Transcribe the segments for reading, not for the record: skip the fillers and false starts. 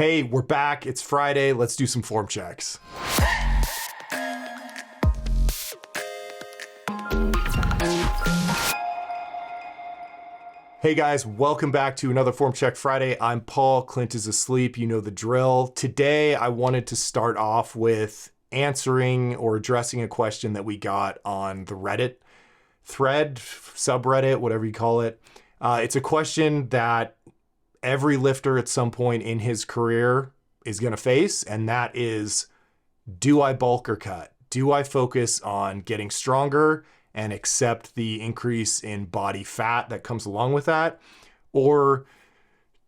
Hey, we're back. It's Friday. Let's do some form checks. Hey guys, welcome back to another Form Check Friday. I'm Paul. Clint is asleep. You know the drill. Today, I wanted to start off with answering or addressing a question that we got on the Reddit thread, subreddit, whatever you call it. It's a question that every lifter at some point in his career is going to face, and that is, do I bulk or cut? Do I focus on getting stronger and accept the increase in body fat that comes along with that? Or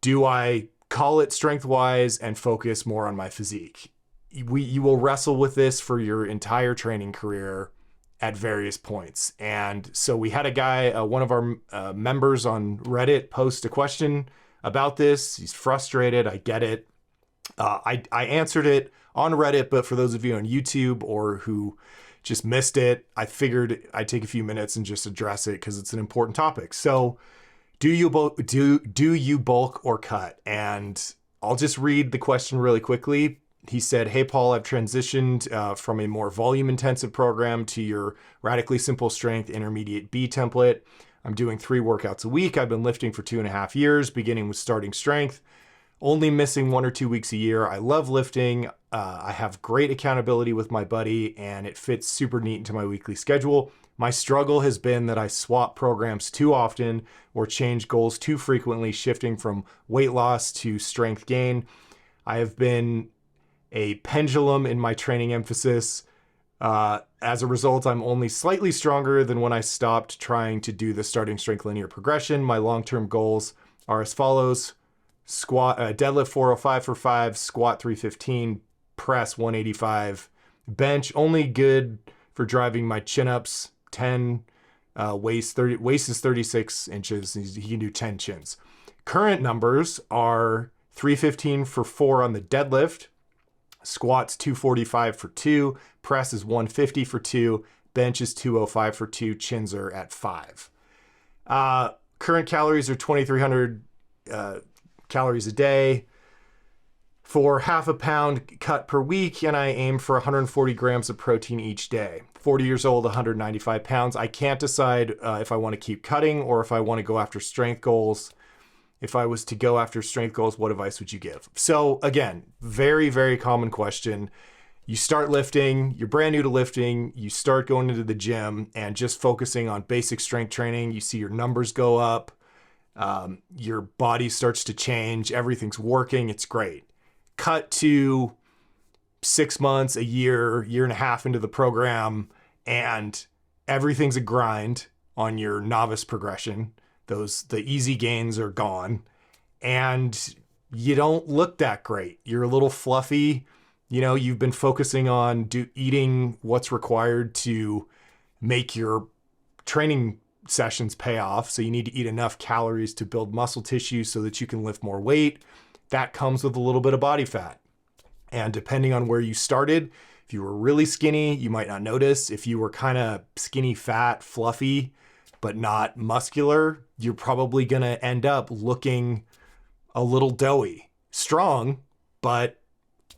do I call it strength-wise and focus more on my physique? You will wrestle with this for your entire training career at various points. And so we had a guy, one of our members on Reddit, post a question about this. He's frustrated. I get it. I answered it on Reddit, but for those of you on YouTube or who just missed it, I figured I'd take a few minutes and just address it because it's an important topic. So do you bulk or cut? And I'll just read the question really quickly. He said, "Hey Paul, I've transitioned from a more volume intensive program to your radically simple strength intermediate B template. I'm doing 3 workouts a week. I've been lifting for 2.5 years, beginning with starting strength, only missing 1 or 2 weeks a year. I love lifting. I have great accountability with my buddy, and it fits super neat into my weekly schedule. My struggle has been that I swap programs too often or change goals too frequently, shifting from weight loss to strength gain. I have been a pendulum in my training emphasis. As a result, I'm only slightly stronger than when I stopped trying to do the starting strength linear progression. My long-term goals are as follows: deadlift 405 for 5, squat 315, press 185, bench only good for driving my chin-ups 10, waist is 36 inches. He can do 10 chins. Current numbers are 315 for 4 on the deadlift, squats 245 for 2, press is 150 for 2, bench is 205 for 2, chins are at 5. Current calories are 2,300 calories a day for half a pound cut per week, and I aim for 140 grams of protein each day. 40 years old, 195 pounds. I can't decide if I want to keep cutting or if I want to go after strength goals. If I was to go after strength goals, what advice would you give? So again, very, very common question. You start lifting, you're brand new to lifting, you start going into the gym and just focusing on basic strength training. You see your numbers go up, your body starts to change, everything's working, it's great. Cut to 6 months, a year, year and a half into the program, and everything's a grind on your novice progression. The easy gains are gone and you don't look that great. You're a little fluffy. You know, you've been focusing on eating what's required to make your training sessions pay off. So you need to eat enough calories to build muscle tissue so that you can lift more weight. That comes with a little bit of body fat. And depending on where you started, if you were really skinny, you might not notice. If you were kind of skinny, fat, fluffy, but not muscular, you're probably going to end up looking a little doughy. Strong, but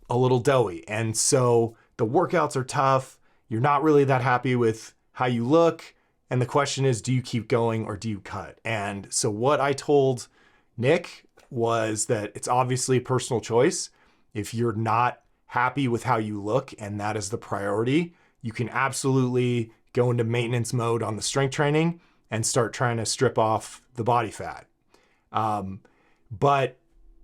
a little doughy. And so the workouts are tough. You're not really that happy with how you look. And the question is, do you keep going or do you cut? And so what I told Nick was that it's obviously a personal choice. If you're not happy with how you look and that is the priority, you can absolutely go into maintenance mode on the strength training and start trying to strip off the body fat. But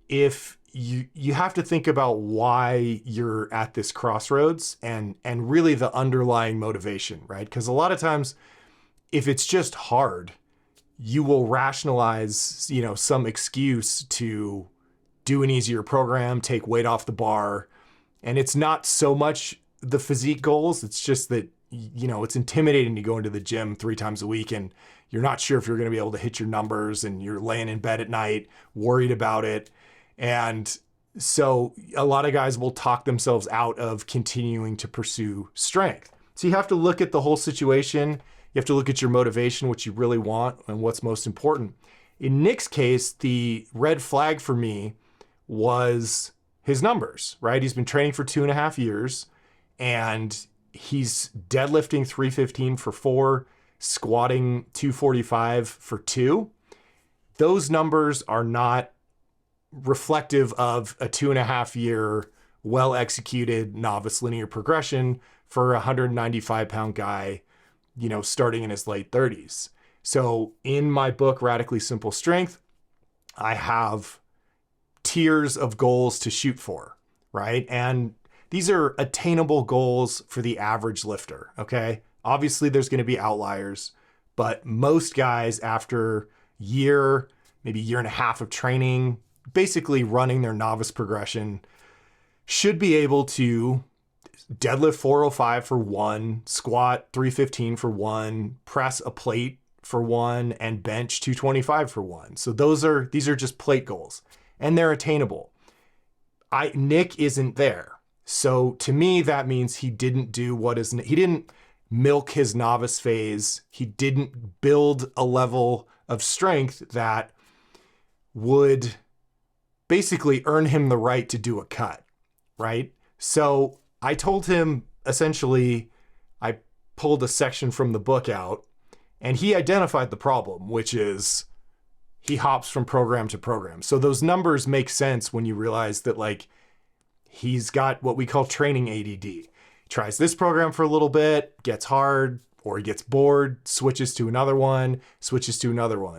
if you have to think about why you're at this crossroads and really the underlying motivation, right? Because a lot of times, if it's just hard, you will rationalize, some excuse to do an easier program, take weight off the bar. And it's not so much the physique goals. It's just that, it's intimidating to go into the gym 3 times a week and you're not sure if you're going to be able to hit your numbers and you're laying in bed at night, worried about it. And so a lot of guys will talk themselves out of continuing to pursue strength. So you have to look at the whole situation. You have to look at your motivation, what you really want and what's most important. In Nick's case, the red flag for me was his numbers, right? He's been training for 2.5 years and he's deadlifting 315 for 4, squatting 245 for 2. Those numbers are not reflective of a 2.5 year well-executed novice linear progression for a 195 pound guy, starting in his late 30s. So in my book, Radically Simple Strength, I have tiers of goals to shoot for, right? And these are attainable goals for the average lifter, okay? Obviously, there's going to be outliers, but most guys after year, maybe year and a half of training, basically running their novice progression, should be able to deadlift 405 for 1, squat 315 for 1, press a plate for 1, and bench 225 for 1. So these are just plate goals, and they're attainable. Nick isn't there. So to me, that means he didn't milk his novice phase. He didn't build a level of strength that would basically earn him the right to do a cut, right? So I told him, essentially, I pulled a section from the book out, and he identified the problem, which is he hops from program to program. So those numbers make sense when you realize that, like, he's got what we call training ADD. He tries this program for a little bit, gets hard, or he gets bored, switches to another one.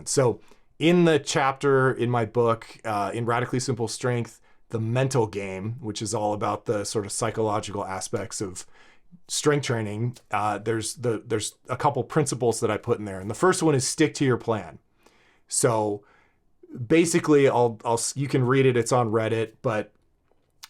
So in the chapter in my book, in Radically Simple Strength, the mental game, which is all about the sort of psychological aspects of strength training, there's a couple principles that I put in there. And the first one is stick to your plan. So basically, you can read it, it's on Reddit, but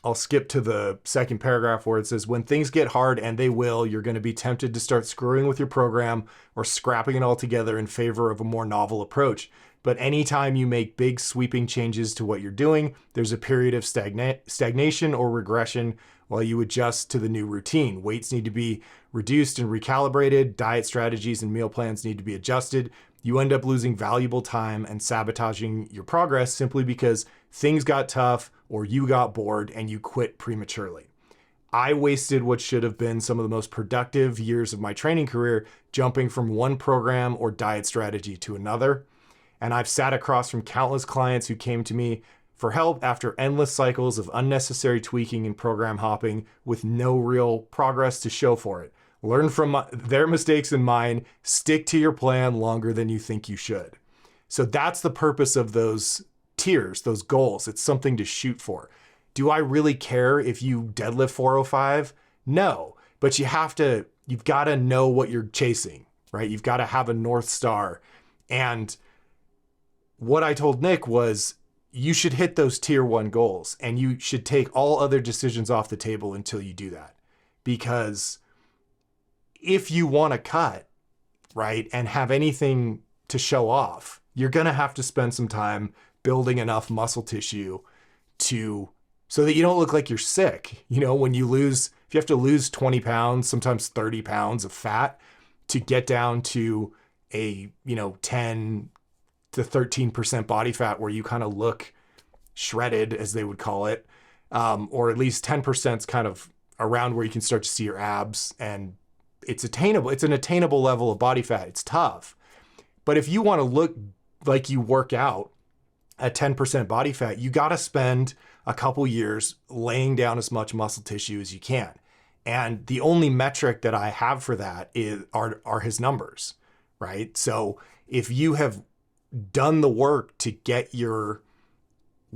I'll skip to the second paragraph where it says, when things get hard, and they will, you're going to be tempted to start screwing with your program or scrapping it all together in favor of a more novel approach. But anytime you make big sweeping changes to what you're doing, there's a period of stagnation or regression while you adjust to the new routine. Weights need to be reduced and recalibrated. Diet strategies and meal plans need to be adjusted. You end up losing valuable time and sabotaging your progress simply because things got tough or you got bored and you quit prematurely. I wasted what should have been some of the most productive years of my training career jumping from one program or diet strategy to another. And I've sat across from countless clients who came to me for help after endless cycles of unnecessary tweaking and program hopping with no real progress to show for it. Learn from their mistakes and mine. Stick to your plan longer than you think you should. So that's the purpose of those tiers, those goals. It's something to shoot for. Do I really care if you deadlift 405? No, but you've got to know what you're chasing, right? You've got to have a North Star. And what I told Nick was, you should hit those tier 1 goals and you should take all other decisions off the table until you do that. Because if you want to cut, right, and have anything to show off, you're going to have to spend some time building enough muscle tissue so that you don't look like you're sick. If you have to lose 20 pounds, sometimes 30 pounds of fat to get down to a, 10 to 13% body fat where you kind of look shredded, as they would call it, or at least 10% is kind of around where you can start to see your abs, and it's attainable. It's an attainable level of body fat. It's tough. But if you want to look like you work out at 10% body fat, you got to spend a couple years laying down as much muscle tissue as you can. And the only metric that I have for that are his numbers, right? So if you have done the work to get your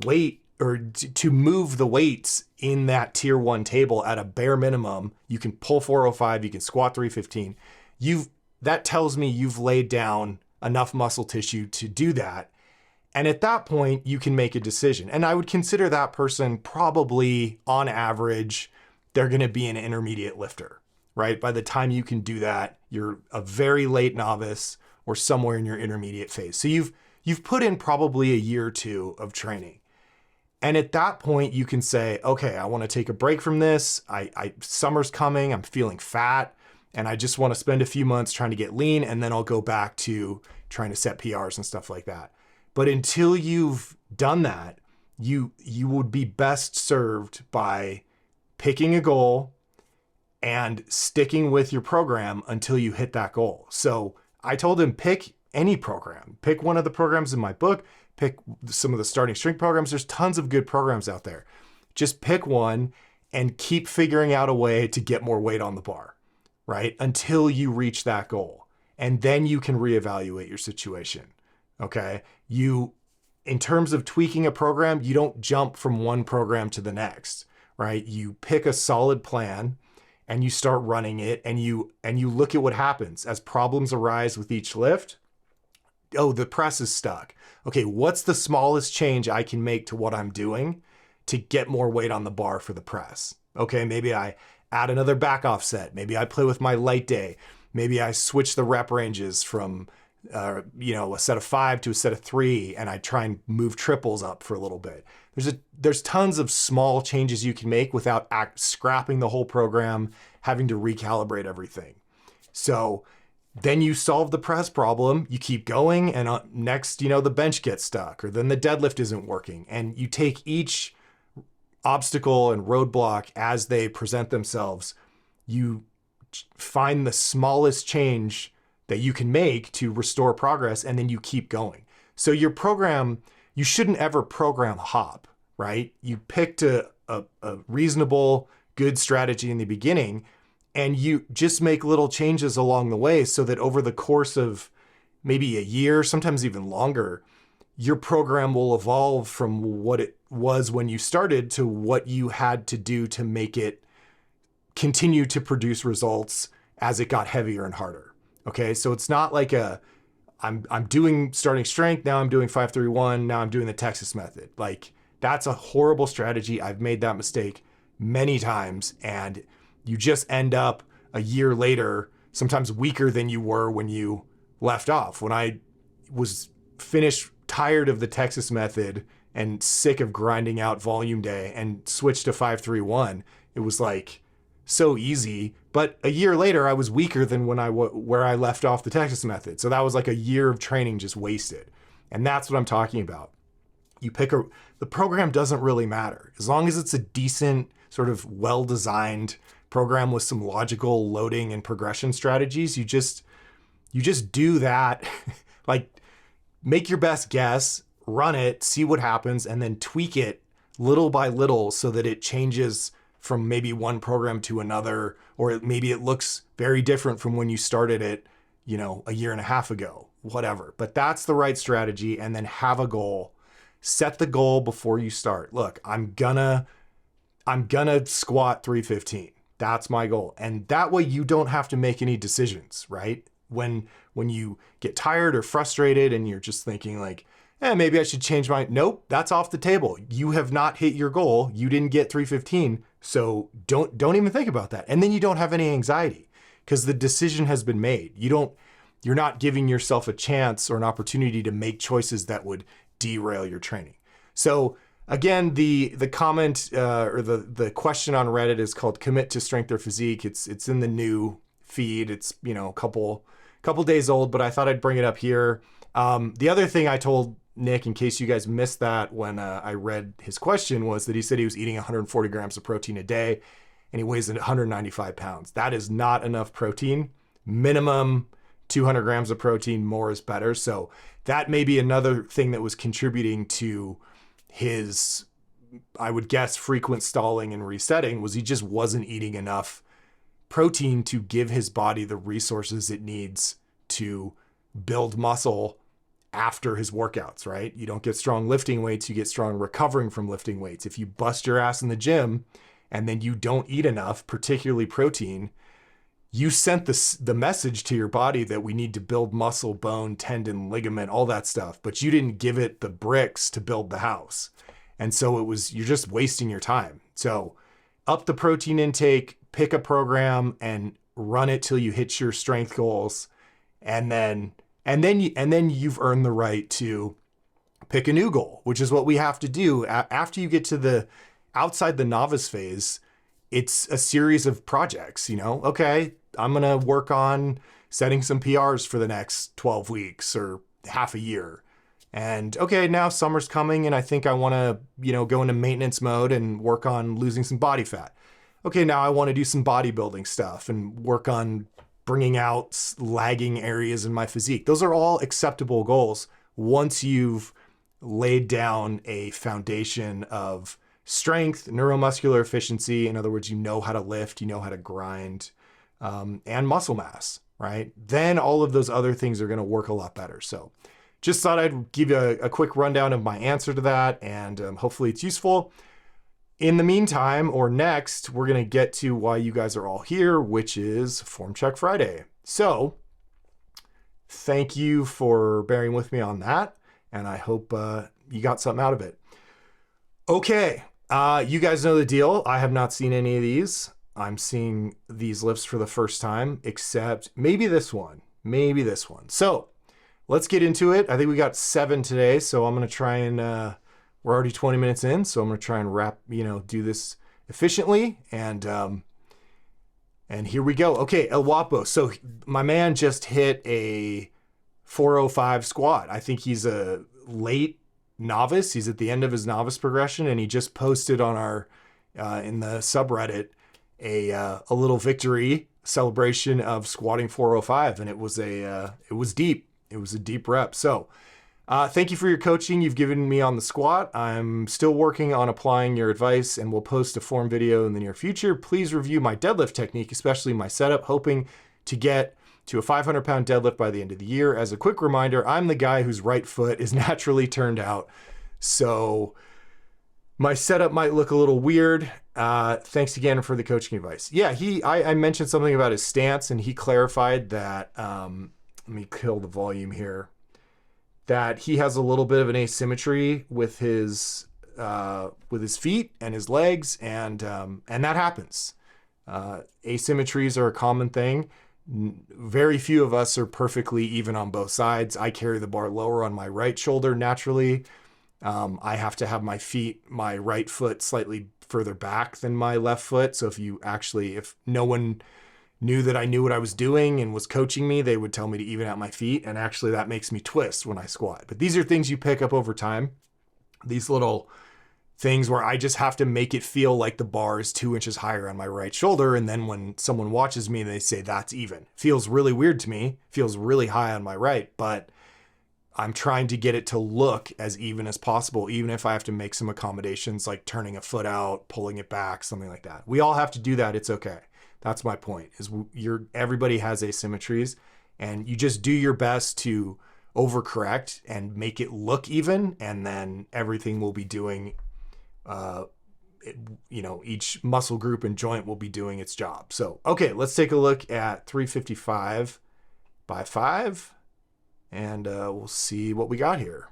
weight or to move the weights in that tier 1 table at a bare minimum, you can pull 405, you can squat 315. That tells me you've laid down enough muscle tissue to do that. And at that point, you can make a decision. And I would consider that person probably, on average, they're going to be an intermediate lifter, right? By the time you can do that, you're a very late novice or somewhere in your intermediate phase. So you've put in probably a year or two of training. And at that point, you can say, okay, I want to take a break from this. Summer's coming, I'm feeling fat, and I just want to spend a few months trying to get lean, and then I'll go back to trying to set PRs and stuff like that. But until you've done that, you would be best served by picking a goal and sticking with your program until you hit that goal. So I told him, pick any program. Pick one of the programs in my book. Pick some of the starting strength programs. There's tons of good programs out there. Just pick one and keep figuring out a way to get more weight on the bar, right? Until you reach that goal. And then you can reevaluate your situation, okay? In terms of tweaking a program, you don't jump from one program to the next, right? You pick a solid plan and you start running it, and you look at what happens as problems arise with each lift. Oh, the press is stuck. Okay, what's the smallest change I can make to what I'm doing to get more weight on the bar for the press? Okay, maybe I add another back offset. Maybe I play with my light day. Maybe I switch the rep ranges from a set of 5 to a set of 3, and I try and move triples up for a little bit. There's tons of small changes you can make without scrapping the whole program, having to recalibrate everything. So then you solve the press problem, you keep going, and next, the bench gets stuck, or then the deadlift isn't working. And you take each obstacle and roadblock as they present themselves. You find the smallest change that you can make to restore progress, and then you keep going. So your program, you shouldn't ever program hop, right? You picked a reasonable, good strategy in the beginning, and you just make little changes along the way so that over the course of maybe a year, sometimes even longer, your program will evolve from what it was when you started to what you had to do to make it continue to produce results as it got heavier and harder. Okay, so it's not like I'm doing starting strength, now I'm doing 5-3-1, now I'm doing the Texas method. Like, that's a horrible strategy. I've made that mistake many times, and you just end up a year later, sometimes weaker than you were when you left off. When I was finished, tired of the Texas method and sick of grinding out volume day and switched to 5-3-1, it was like so easy. But a year later, I was weaker than where I left off the Texas method. So that was like a year of training just wasted. And that's what I'm talking about. The program doesn't really matter. As long as it's a decent, sort of well-designed program with some logical loading and progression strategies, you just do that. Like, make your best guess, run it, see what happens, and then tweak it little by little so that it changes from maybe one program to another, or maybe it looks very different from when you started it, a year and a half ago, whatever. But that's the right strategy. And then have a goal. Set the goal before you start. Look, I'm gonna squat 315. That's my goal. And that way you don't have to make any decisions, right? When you get tired or frustrated and you're just thinking like, maybe I should change nope, that's off the table. You have not hit your goal. You didn't get 315. So don't even think about that. And then you don't have any anxiety because the decision has been made. You're not giving yourself a chance or an opportunity to make choices that would derail your training. So again, the comment or the question on Reddit is called "Commit to Strength or Physique." It's in the new feed. It's a couple days old, but I thought I'd bring it up here. The other thing I told Nick, in case you guys missed that when I read his question, was that he said he was eating 140 grams of protein a day and he weighs 195 pounds. That is not enough protein. Minimum 200 grams of protein, more is better. So that may be another thing that was contributing to his, I would guess, frequent stalling and resetting, was he just wasn't eating enough protein to give his body the resources it needs to build muscle after his workouts, right? You don't get strong lifting weights, you get strong recovering from lifting weights. If you bust your ass in the gym and then you don't eat enough, particularly protein, you sent the message to your body that we need to build muscle, bone, tendon, ligament, all that stuff, but you didn't give it the bricks to build the house. And so you're just wasting your time. So up the protein intake, pick a program and run it till you hit your strength goals. And then you've earned the right to pick a new goal, which is what we have to do. After you get to the outside the novice phase, it's a series of projects, okay, I'm going to work on setting some PRs for the next 12 weeks or half a year. And okay, now summer's coming and I think I want to, go into maintenance mode and work on losing some body fat. Okay, now I want to do some bodybuilding stuff and work on bringing out lagging areas in my physique. Those are all acceptable goals once you've laid down a foundation of strength, neuromuscular efficiency. In other words, you know how to lift, you know how to grind, and muscle mass, right? Then all of those other things are going to work a lot better. So just thought I'd give you a quick rundown of my answer to that, and hopefully it's useful. In the meantime, or next, we're going to get to why you guys are all here, which is Form Check Friday. So thank you for bearing with me on that, and I hope you got something out of it. Okay, you guys know the deal. I have not seen any of these. I'm seeing these lifts for the first time, except maybe this one. So let's get into it. I think we got 7 today, so I'm going to try and, we're already 20 minutes in, so I'm going to try and do this efficiently. And here we go. Okay, El Guapo. So my man just hit a 405 squat. I think he's a late novice. He's at the end of his novice progression, and he just posted on our, in the subreddit, a little victory celebration of squatting 405. And it was deep. It was a deep rep. So thank you for your coaching you've given me on the squat. I'm still working on applying your advice and will post a form video in the near future. Please review my deadlift technique, especially my setup, hoping to get to a 500-pound deadlift by the end of the year. As a quick reminder, I'm the guy whose right foot is naturally turned out, so my setup might look a little weird. Thanks again for the coaching advice. Yeah, I mentioned something about his stance, and he clarified that, let me kill the volume here, that he has a little bit of an asymmetry with his feet and his legs, and that happens. Asymmetries are a common thing. Very few of us are perfectly even on both sides. I carry the bar lower on my right shoulder naturally. I have to have my right foot slightly further back than my left foot. So if no one knew that I knew what I was doing and was coaching me, they would tell me to even out my feet. And actually that makes me twist when I squat. But these are things you pick up over time. These little things where I just have to make it feel like the bar is 2 inches higher on my right shoulder. And then when someone watches me, they say that's even. Feels really weird to me. Feels really high on my right, but I'm trying to get it to look as even as possible, even if I have to make some accommodations like turning a foot out, pulling it back, something like that. We all have to do that. It's okay. That's my point, is everybody has asymmetries, and you just do your best to overcorrect and make it look even, and then everything will be doing, each muscle group and joint will be doing its job. So, okay, let's take a look at 355 by 5, and we'll see what we got here.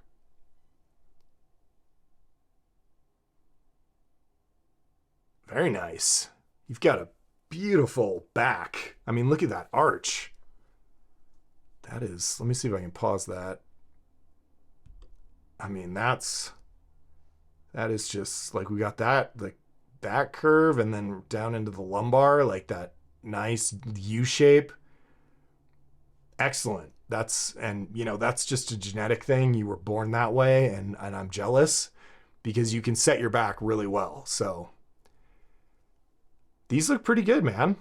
Very nice. You've got a beautiful back. I mean, look at that arch. That is, let me see if I can pause that. I mean, that is just like, we got that, like back curve, and then down into the lumbar, like that nice U shape. Excellent. That's just a genetic thing. You were born that way, and I'm jealous because you can set your back really well. So these look pretty good, man.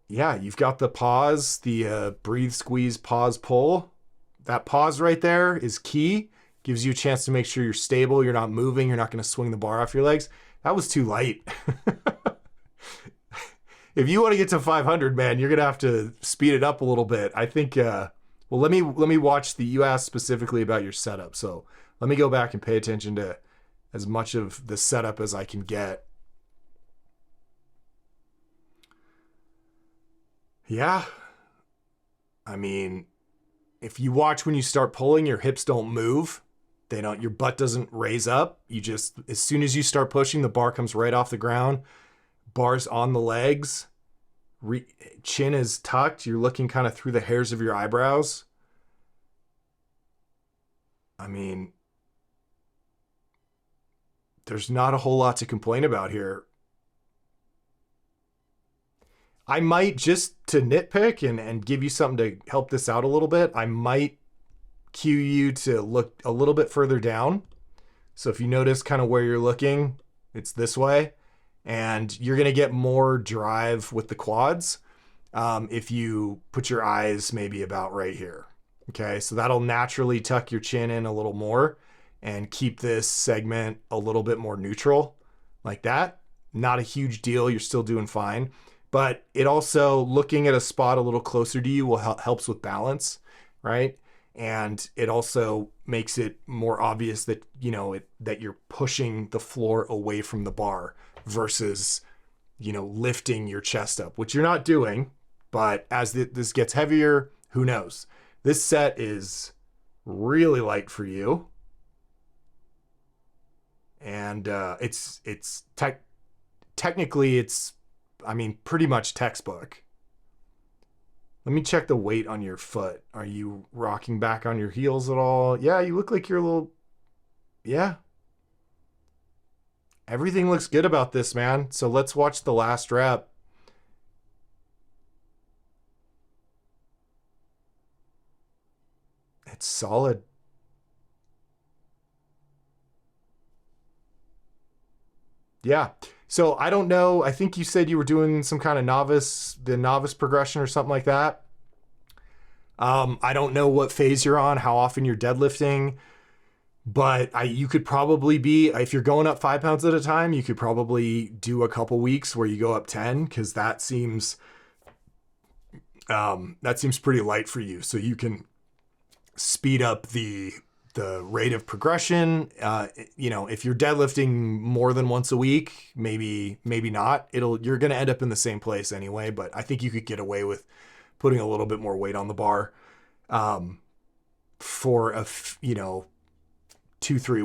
Yeah, you've got the pause, the breathe, squeeze, pause, pull. That pause right there is key. Gives you a chance to make sure you're stable, you're not moving, you're not going to swing the bar off your legs. That was too light. If you want to get to 500, man, you're going to have to speed it up a little bit. I think, let me watch you asked specifically about your setup. So let me go back and pay attention to as much of the setup as I can get. Yeah. I mean, if you watch when you start pulling, your hips don't move. Your butt doesn't raise up. As soon as you start pushing, the bar comes right off the ground. Bars on the legs. Chin is tucked. You're looking kind of through the hairs of your eyebrows. I mean, there's not a whole lot to complain about here. I might, just to nitpick and give you something to help this out a little bit, I might cue you to look a little bit further down. So if you notice kind of where you're looking, it's this way, and you're going to get more drive with the quads if you put your eyes maybe about right here. Okay, so that'll naturally tuck your chin in a little more and keep this segment a little bit more neutral like that. Not a huge deal, you're still doing fine. But it also, looking at a spot a little closer to you will helps with balance, right? And it also makes it more obvious that, you know, that you're pushing the floor away from the bar versus, you know, lifting your chest up, which you're not doing. But as this gets heavier, who knows? This set is really light for you. And technically it's, I mean, pretty much textbook. Let me check the weight on your foot. Are you rocking back on your heels at all? Yeah, you look like you're a little, yeah. Everything looks good about this, man. So let's watch the last rep. It's solid. Yeah. So I don't know. I think you said you were doing some kind of the novice progression or something like that. I don't know what phase you're on, how often you're deadlifting, but you could probably be, if you're going up 5 pounds at a time, you could probably do a couple weeks where you go up 10, because that seems pretty light for you. So you can speed up the rate of progression. You know, if you're deadlifting more than once a week, maybe not. You're going to end up in the same place anyway, but I think you could get away with putting a little bit more weight on the bar for 2-3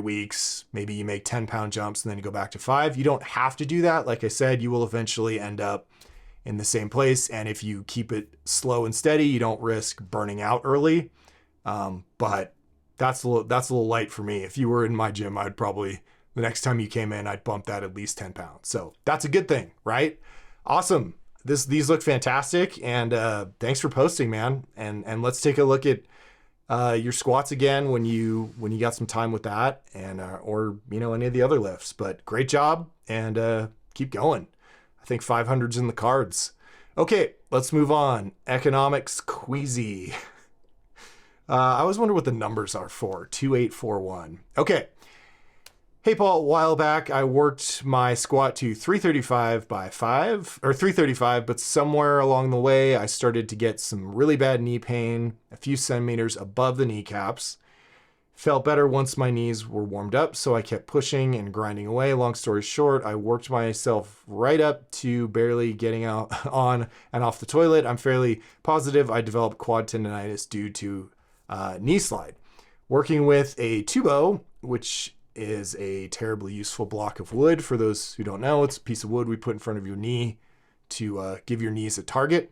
weeks. Maybe you make 10-pound jumps and then you go back to 5. You don't have to do that. Like I said, you will eventually end up in the same place. And if you keep it slow and steady, you don't risk burning out early. But that's a little light for me. If you were in my gym, I'd probably, the next time you came in, I'd bump that at least 10 pounds. So that's a good thing, right? Awesome. These look fantastic. And thanks for posting, man. And let's take a look at your squats again when you got some time with that, and or you know, any of the other lifts. But great job, and keep going. I think 500's in the cards. Okay, let's move on. Economics Queasy. I always wonder what the numbers are for. 2841. Okay. Hey, Paul, a while back, I worked my squat to 335 by 5, or 335, but somewhere along the way, I started to get some really bad knee pain, a few centimeters above the kneecaps. Felt better once my knees were warmed up, so I kept pushing and grinding away. Long story short, I worked myself right up to barely getting out on and off the toilet. I'm fairly positive I developed quad tendonitis due to knee slide. Working with a tubo, which is a terribly useful block of wood. For those who don't know, it's a piece of wood we put in front of your knee to give your knees a target.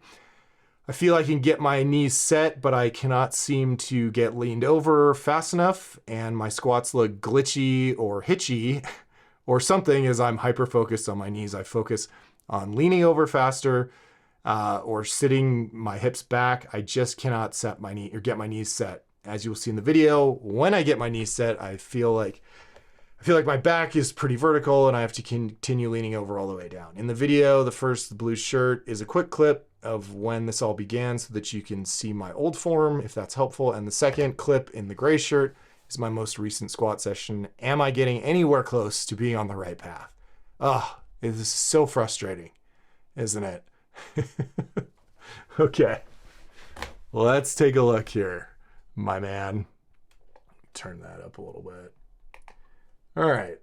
I feel I can get my knees set, but I cannot seem to get leaned over fast enough, and my squats look glitchy or hitchy or something as I'm hyper-focused on my knees. I focus on leaning over faster or sitting my hips back. I just cannot set my knee or get my knees set. As you will see in the video, when I get my knees set, I feel like my back is pretty vertical and I have to continue leaning over all the way down. In the video, the blue shirt is a quick clip of when this all began so that you can see my old form, if that's helpful. And the second clip in the gray shirt is my most recent squat session. Am I getting anywhere close to being on the right path? Oh, this is so frustrating, isn't it? Okay, let's take a look here, my man. Turn that up a little bit. All right.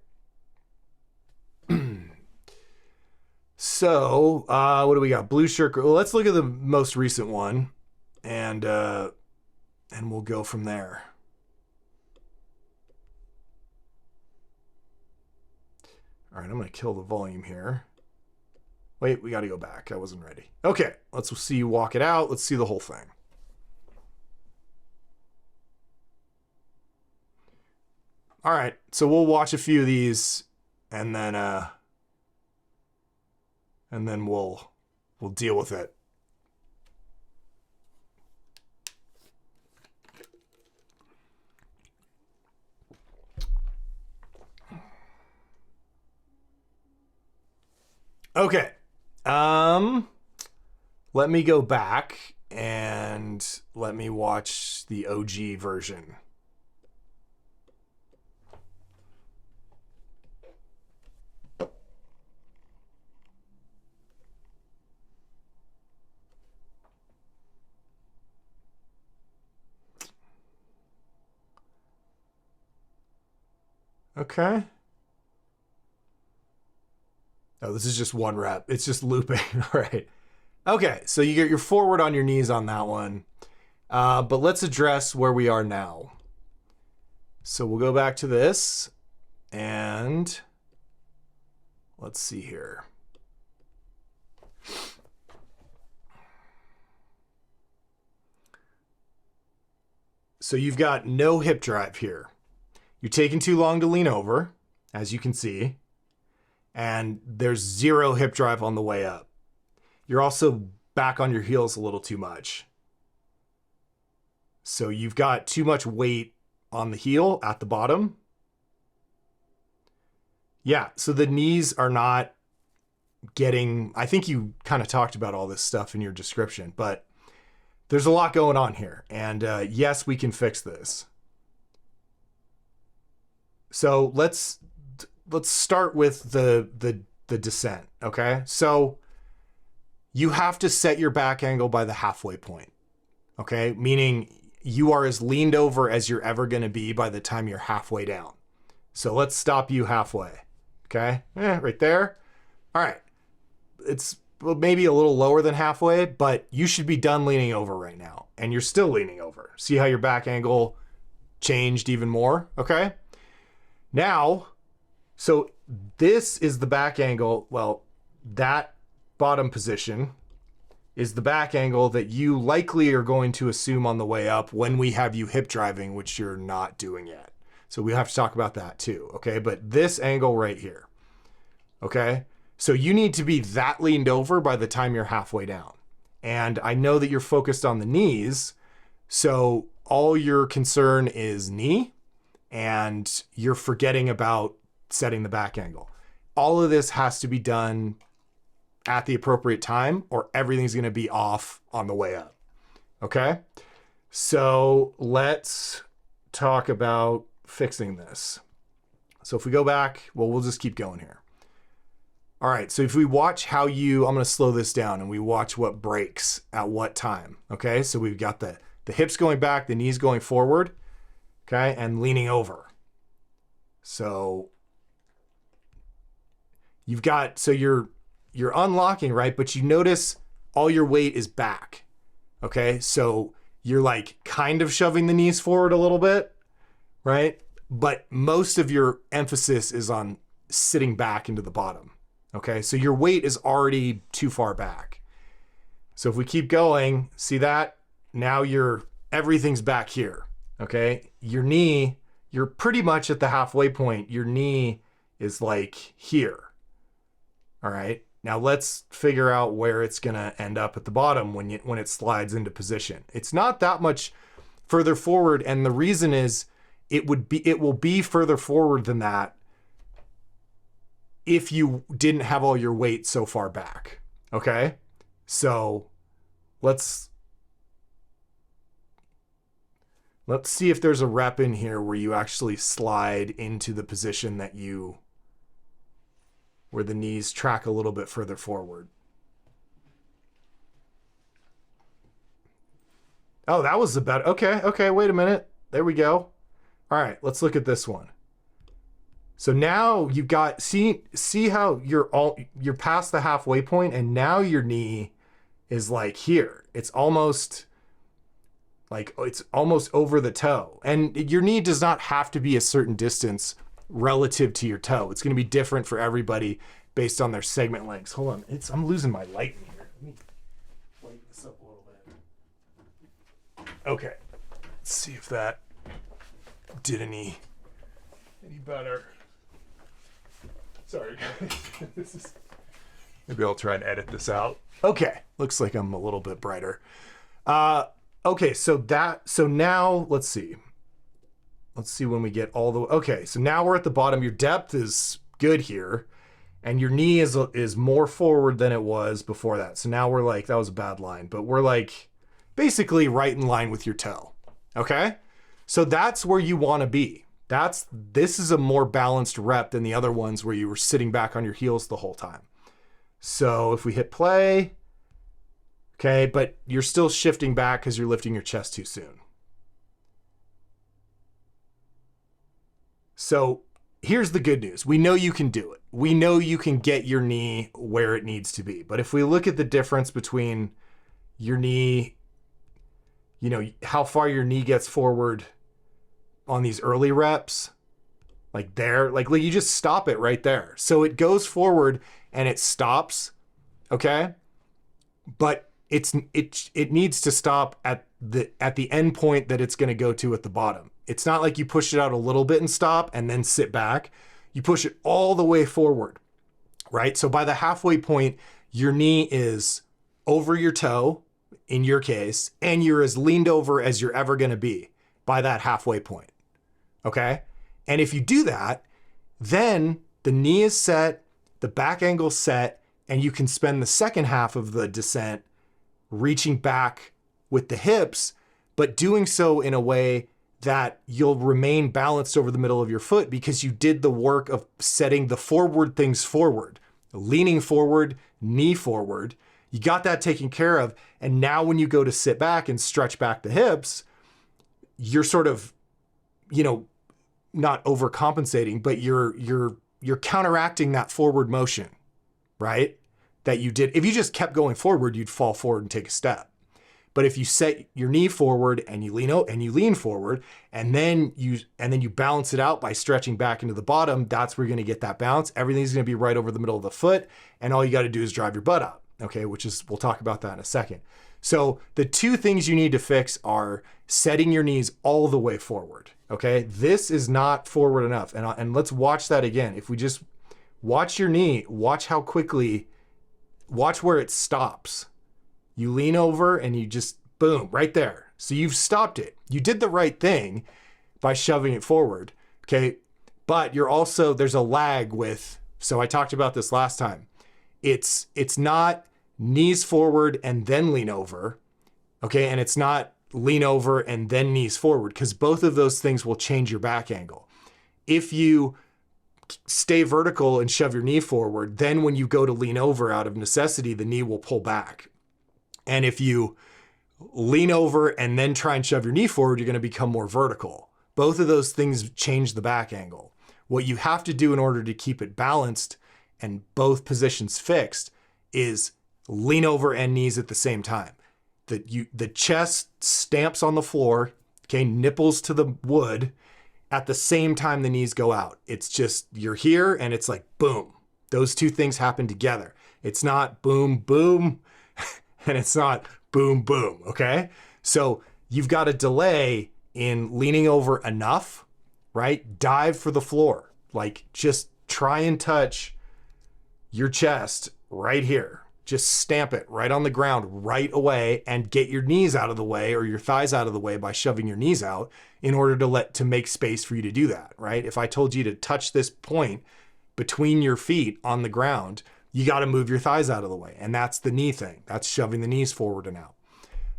So, what do we got? Blue shirt. Well, let's look at the most recent one, and we'll go from there. All right, I'm going to kill the volume here. Wait, we got to go back. I wasn't ready. Okay, let's see you walk it out. Let's see the whole thing. All right, so we'll watch a few of these, and then we'll We'll deal with it. Okay. Let me go back and let me watch the OG version. Okay. Oh, this is just one rep. It's just looping. All right. Okay, so you get your forward on your knees on that one. But let's address where we are now. So we'll go back to this and let's see here. So you've got no hip drive here. You're taking too long to lean over, as you can see, and there's zero hip drive on the way up. You're also back on your heels a little too much. So you've got too much weight on the heel at the bottom. Yeah, so the knees are not getting, I think you kind of talked about all this stuff in your description, but there's a lot going on here. And yes, we can fix this. So let's start with the descent, okay? So you have to set your back angle by the halfway point, okay? Meaning you are as leaned over as you're ever gonna be by the time you're halfway down. So let's stop you halfway, okay? Right there. All right, it's maybe a little lower than halfway, but you should be done leaning over right now, and you're still leaning over. See how your back angle changed even more, okay? Now, so this is the back angle. Well, that bottom position is the back angle that you likely are going to assume on the way up when we have you hip driving, which you're not doing yet. So we have to talk about that too, okay? But this angle right here, okay? So you need to be that leaned over by the time you're halfway down. And I know that you're focused on the knees, so all your concern is knee, and you're forgetting about setting the back angle. All of this has to be done at the appropriate time or everything's gonna be off on the way up, okay? So let's talk about fixing this. So if we go back, well, we'll just keep going here. All right, so if we watch how I'm gonna slow this down and we watch what breaks at what time, okay? So we've got the hips going back, the knees going forward, okay, and leaning over. So you've got, so you're unlocking, right? But you notice all your weight is back, okay? So you're like kind of shoving the knees forward a little bit, right? But most of your emphasis is on sitting back into the bottom, okay? So your weight is already too far back. So if we keep going, see that? Now everything's back here, okay? Your knee, you're pretty much at the halfway point. Your knee is like here, all right? Now let's figure out where it's gonna end up at the bottom when it slides into position. It's not that much further forward, and the reason is it will be further forward than that if you didn't have all your weight so far back, okay? So let's see if there's a rep in here where you actually slide into the position where the knees track a little bit further forward. Oh, that was the better. Okay, wait a minute. There we go. All right, let's look at this one. So now you've got, see how you're past the halfway point, and now your knee is like here. It's almost over the toe. And your knee does not have to be a certain distance relative to your toe. It's going to be different for everybody based on their segment lengths. Hold on, I'm losing my light in here. Let me lighten this up a little bit. Okay, let's see if that did any better. Sorry guys, Maybe I'll try and edit this out. Okay, looks like I'm a little bit brighter. Okay, so now let's see. Let's see when we get all the, okay, so now we're at the bottom. Your depth is good here, and your knee is more forward than it was before that. So now we're like, that was a bad line, but we're like basically right in line with your toe, okay? So that's where you wanna be. This is a more balanced rep than the other ones where you were sitting back on your heels the whole time. So if we hit play, okay, but you're still shifting back because you're lifting your chest too soon. So here's the good news. We know you can do it. We know you can get your knee where it needs to be. But if we look at the difference between your knee, you know, how far your knee gets forward on these early reps, like there, like you just stop it right there. So it goes forward and it stops, okay? But it needs to stop at the end point that it's gonna go to at the bottom. It's not like you push it out a little bit and stop and then sit back. You push it all the way forward, right? So by the halfway point, your knee is over your toe, in your case, and you're as leaned over as you're ever gonna be by that halfway point, okay? And if you do that, then the knee is set, the back angle's set, and you can spend the second half of the descent reaching back with the hips, but doing so in a way that you'll remain balanced over the middle of your foot because you did the work of setting the forward things forward, leaning forward, knee forward. You got that taken care of. And now when you go to sit back and stretch back the hips, you're sort of, you know, not overcompensating, but you're counteracting that forward motion, right? That you did. If you just kept going forward, you'd fall forward and take a step. But if you set your knee forward and you lean out and you lean forward, and then you balance it out by stretching back into the bottom, that's where you're gonna get that bounce. Everything's gonna be right over the middle of the foot, and all you gotta do is drive your butt up, okay? We'll talk about that in a second. So the two things you need to fix are setting your knees all the way forward, okay? This is not forward enough, and let's watch that again. If we just watch your knee, watch how quickly, watch where it stops. You lean over and you just, boom, right there. So you've stopped it. You did the right thing by shoving it forward, okay? But you're also, there's a lag with, so I talked about this last time. It's not knees forward and then lean over, okay? And it's not lean over and then knees forward, because both of those things will change your back angle. If you stay vertical and shove your knee forward, then when you go to lean over out of necessity, the knee will pull back. And if you lean over and then try and shove your knee forward, you're going to become more vertical. Both of those things change the back angle. What you have to do in order to keep it balanced and both positions fixed is lean over and knees at the same time. The chest stamps on the floor, okay, nipples to the wood at the same time the knees go out. It's just, you're here and it's like, boom. Those two things happen together. It's not boom, boom, and it's not boom, boom, okay? So you've got a delay in leaning over enough, right? Dive for the floor. Like, just try and touch your chest right here. Just stamp it right on the ground right away and get your knees out of the way or your thighs out of the way by shoving your knees out in order to make space for you to do that, right? If I told you to touch this point between your feet on the ground, you got to move your thighs out of the way. And that's the knee thing. That's shoving the knees forward and out.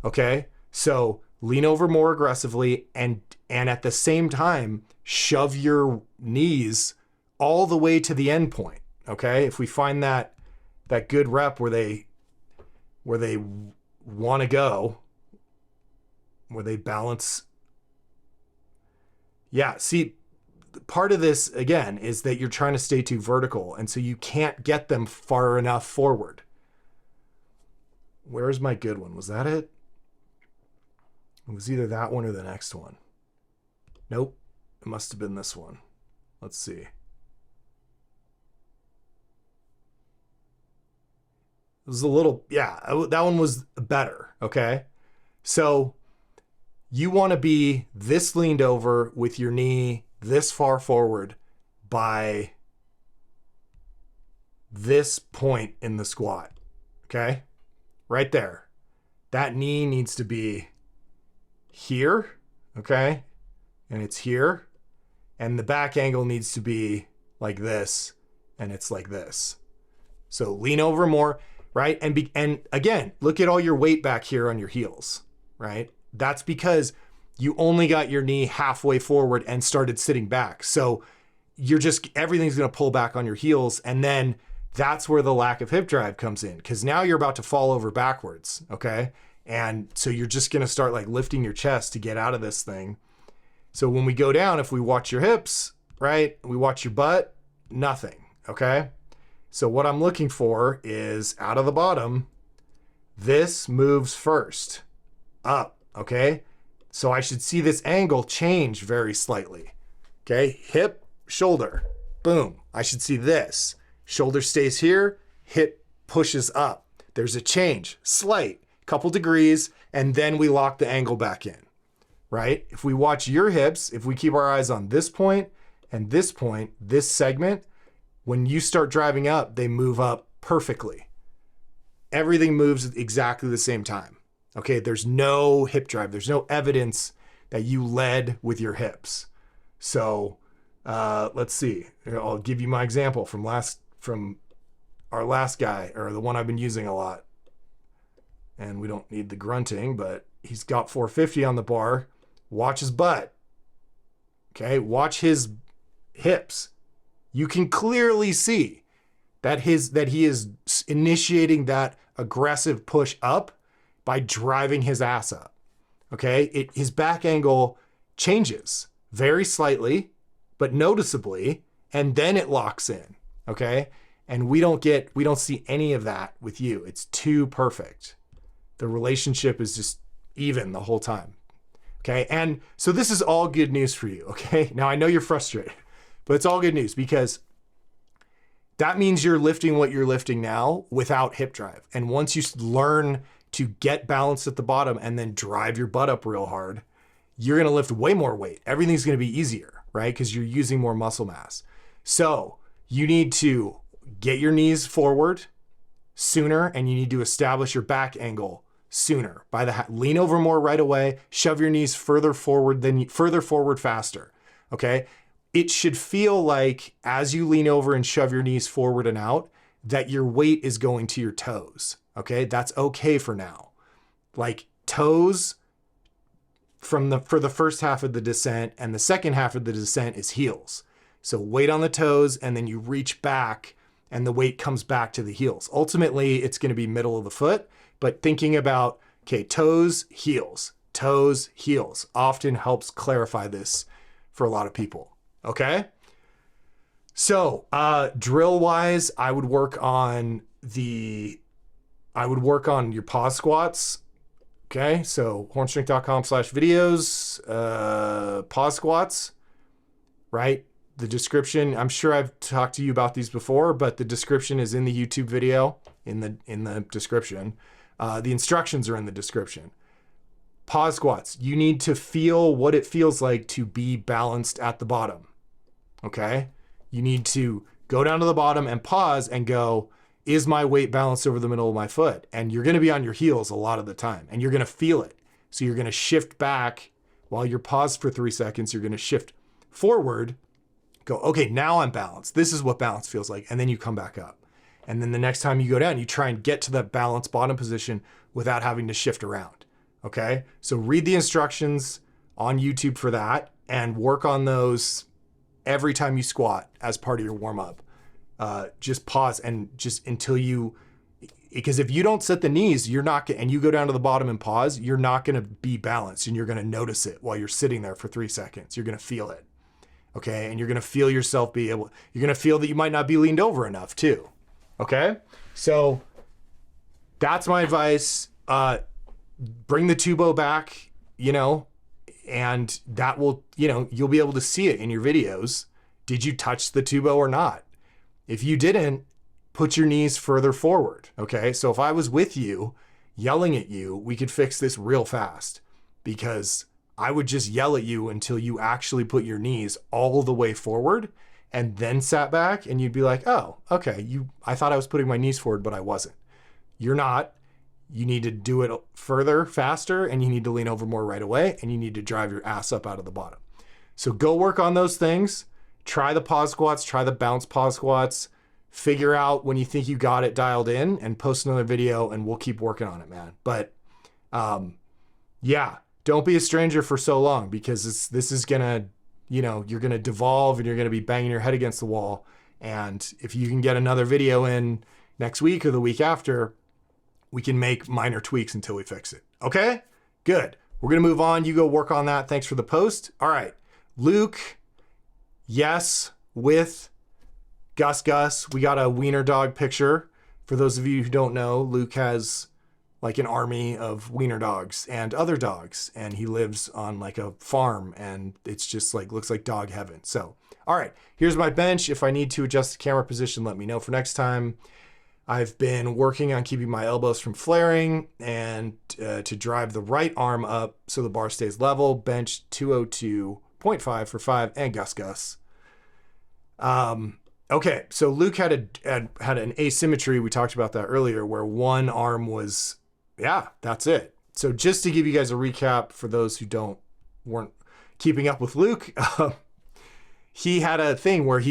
Okay. So lean over more aggressively and at the same time, shove your knees all the way to the end point. Okay. If we find that good rep where they want to go, where they balance. Yeah. See, part of this, again, is that you're trying to stay too vertical, and so you can't get them far enough forward. Where's my good one? Was that it? It was either that one or the next one. Nope. It must have been this one. Let's see. It was a little, yeah, that one was better, okay? So you want to be this leaned over with your knee this far forward by this point in the squat, okay? Right there. That knee needs to be here, okay? And it's here. And the back angle needs to be like this, and it's like this. So lean over more, right? And again, look at all your weight back here on your heels, right? That's because you only got your knee halfway forward and started sitting back. So everything's gonna pull back on your heels, and then that's where the lack of hip drive comes in, because now you're about to fall over backwards, okay? And so you're just gonna start like lifting your chest to get out of this thing. So when we go down, if we watch your hips, right? We watch your butt, nothing, okay? So what I'm looking for is out of the bottom, this moves first, up, okay? So I should see this angle change very slightly, okay? Hip, shoulder, boom. I should see this. Shoulder stays here, hip pushes up. There's a change, slight, couple degrees, and then we lock the angle back in, right? If we watch your hips, if we keep our eyes on this point and this point, this segment, when you start driving up, they move up perfectly. Everything moves at exactly the same time. Okay, there's no hip drive. There's no evidence that you led with your hips. So let's see. I'll give you my example from our last guy, or the one I've been using a lot. And we don't need the grunting, but he's got 450 on the bar. Watch his butt. Okay, watch his hips. You can clearly see that he is initiating that aggressive push up by driving his ass up. Okay, his back angle changes very slightly, but noticeably, and then it locks in. Okay, and we don't see any of that with you. It's too perfect. The relationship is just even the whole time. Okay, and so this is all good news for you. Okay, now I know you're frustrated, but it's all good news, because that means you're lifting what you're lifting now without hip drive. And once you learn to get balanced at the bottom and then drive your butt up real hard, you're gonna lift way more weight. Everything's gonna be easier, right? Because you're using more muscle mass. So you need to get your knees forward sooner, and you need to establish your back angle sooner. Lean over more right away, shove your knees further forward faster, okay? It should feel like, as you lean over and shove your knees forward and out, that your weight is going to your toes, okay? That's okay for now. Like toes for the first half of the descent, and the second half of the descent is heels. So weight on the toes, and then you reach back and the weight comes back to the heels. Ultimately, it's gonna be middle of the foot, but thinking about, okay, toes, heels often helps clarify this for a lot of people, okay? So drill wise, I would work on your pause squats. Okay, so hornstrength.com/videos, pause squats, right? The description, I'm sure I've talked to you about these before, but the description is in the YouTube video, in the description. The instructions are in the description. Pause squats, you need to feel what it feels like to be balanced at the bottom, okay? You need to go down to the bottom and pause and go, is my weight balanced over the middle of my foot? And you're gonna be on your heels a lot of the time, and you're gonna feel it. So you're gonna shift back while you're paused for 3 seconds, you're gonna shift forward, go, okay, now I'm balanced. This is what balance feels like. And then you come back up. And then the next time you go down, you try and get to that balanced bottom position without having to shift around, okay? So read the instructions on YouTube for that and work on those every time you squat as part of your warm up. Just pause and just until because if you don't set the knees, and you go down to the bottom and pause, you're not gonna be balanced, and you're gonna notice it while you're sitting there for 3 seconds. You're gonna feel it, okay? And you're gonna feel yourself you're gonna feel that you might not be leaned over enough too, okay? So that's my advice. Bring the tubo back, and that will, you'll be able to see it in your videos. Did you touch the tubo or not? If you didn't, put your knees further forward, okay? So if I was with you, yelling at you, we could fix this real fast, because I would just yell at you until you actually put your knees all the way forward, and then sat back, and you'd be like, oh, okay, I thought I was putting my knees forward, but I wasn't. You're not. You need to do it further, faster, and you need to lean over more right away, and you need to drive your ass up out of the bottom. So go work on those things. Try the pause squats, try the bounce pause squats, figure out when you think you got it dialed in, and post another video, and we'll keep working on it, man. But yeah, don't be a stranger for so long, because this is gonna, you're gonna devolve, and you're gonna be banging your head against the wall. And if you can get another video in next week or the week after, we can make minor tweaks until we fix it. Okay, good. We're gonna move on. You go work on that. Thanks for the post. All right, Luke, yes, with Gus. We got a wiener dog picture. For those of you who don't know, Luke has like an army of wiener dogs and other dogs, and he lives on like a farm, and it's just like, looks like dog heaven. So, all right, here's my bench. If I need to adjust the camera position, let me know for next time. I've been working on keeping my elbows from flaring, and to drive the right arm up so the bar stays level. Bench 202.5 for 5, and Gus. Okay, so Luke had an asymmetry. We talked about that earlier, where one arm was, yeah, that's it. So just to give you guys a recap for those who weren't keeping up with Luke, he had a thing where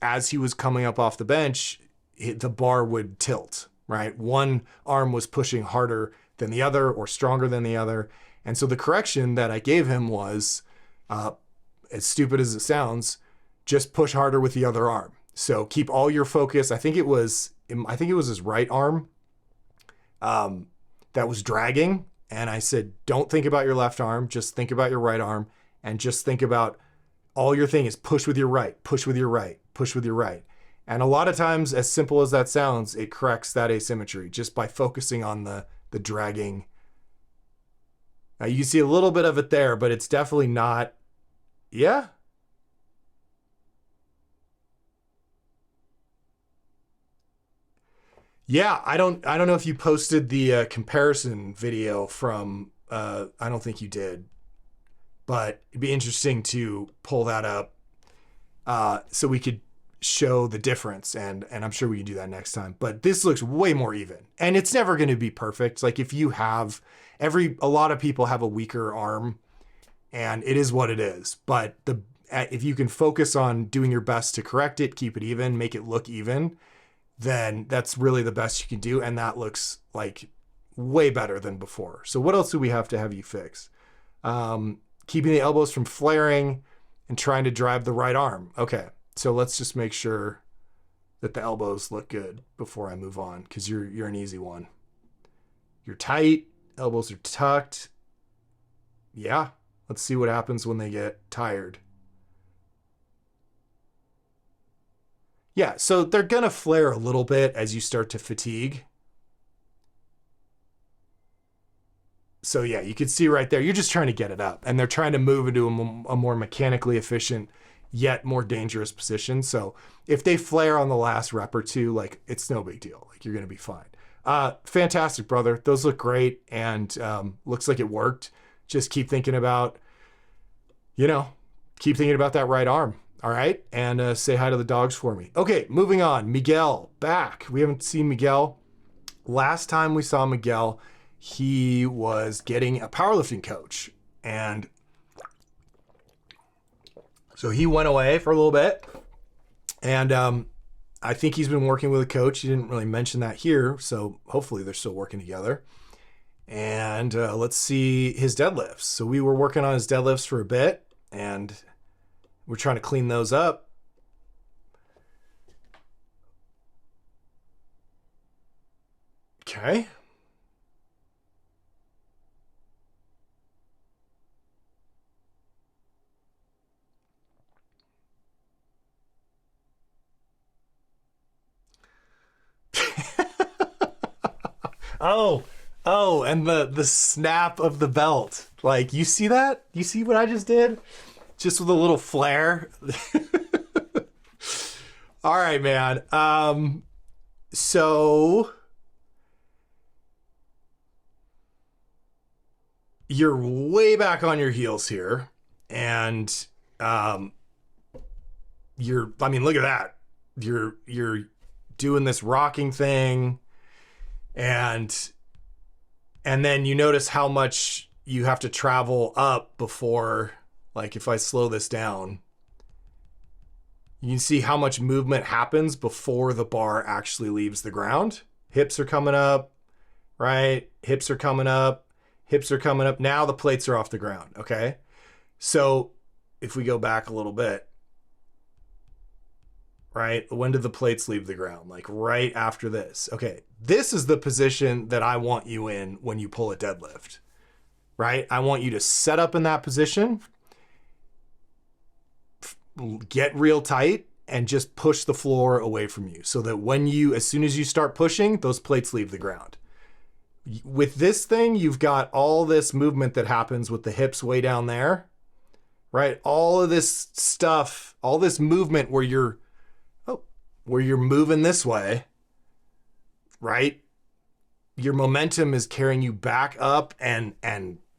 as he was coming up off the bench, the bar would tilt, right? One arm was pushing harder than the other or stronger than the other. And so the correction that I gave him was, as stupid as it sounds, just push harder with the other arm. So keep all your focus. I think it was his right arm that was dragging. And I said, don't think about your left arm, just think about your right arm, and just think about all your thing is push with your right, push with your right, push with your right. And a lot of times, as simple as that sounds, it corrects that asymmetry just by focusing on the dragging. Now you can see a little bit of it there, but it's definitely not, yeah. Yeah, I don't know if you posted the comparison video from, I don't think you did, but it'd be interesting to pull that up so we could show the difference, and I'm sure we can do that next time. But this looks way more even, and it's never going to be perfect. Like if you have a lot of people have a weaker arm, and it is what it is. But if you can focus on doing your best to correct it, keep it even, make it look even, then that's really the best you can do. And that looks like way better than before. So what else do we have to have you fix? Keeping the elbows from flaring and trying to drive the right arm. Okay. So let's just make sure that the elbows look good before I move on, because you're an easy one. You're tight, elbows are tucked. Yeah, let's see what happens when they get tired. Yeah, so they're gonna flare a little bit as you start to fatigue. So yeah, you can see right there, you're just trying to get it up, and they're trying to move into a more mechanically efficient yet more dangerous position. So if they flare on the last rep or two, like it's no big deal. Like you're going to be fine. Fantastic, brother. Those look great. And looks like it worked. Just keep thinking about, that right arm. All right. And say hi to the dogs for me. Okay. Moving on. Miguel back. We haven't seen Miguel. Last time we saw Miguel, he was getting a powerlifting coach, and so he went away for a little bit, and I think he's been working with a coach. He didn't really mention that here, so hopefully they're still working together. And let's see his deadlifts. So we were working on his deadlifts for a bit, and we're trying to clean those up. Okay. Oh, and the snap of the belt. Like, you see that? You see what I just did? Just with a little flare. All right, man. So you're way back on your heels here, and I mean, look at that. You're doing this rocking thing, and then you notice how much you have to travel up before, like if I slow this down, you can see how much movement happens before the bar actually leaves the ground. Hips are coming up, right? Hips are coming up, hips are coming up. Now the plates are off the ground, okay? So if we go back a little bit, right? When did the plates leave the ground? Like right after this. Okay, this is the position that I want you in when you pull a deadlift, right? I want you to set up in that position, get real tight, and just push the floor away from you so that as soon as you start pushing, those plates leave the ground. With this thing, you've got all this movement that happens with the hips way down there, right? All of this stuff, all this movement where you're moving this way, right? Your momentum is carrying you back up and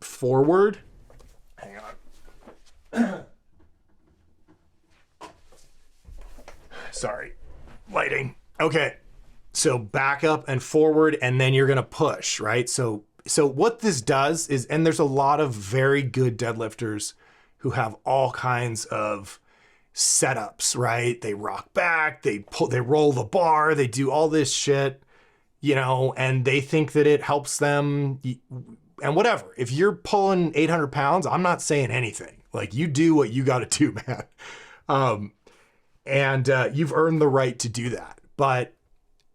forward. Hang on. Sorry, lighting. Okay, so back up and forward, and then you're gonna push, right? So what this does is, and there's a lot of very good deadlifters who have all kinds of setups, right? They rock back, they roll the bar, they do all this shit, and they think that it helps them, and whatever. If you're pulling 800 pounds, I'm not saying anything. Like, you do what you gotta do, man. And you've earned the right to do that. But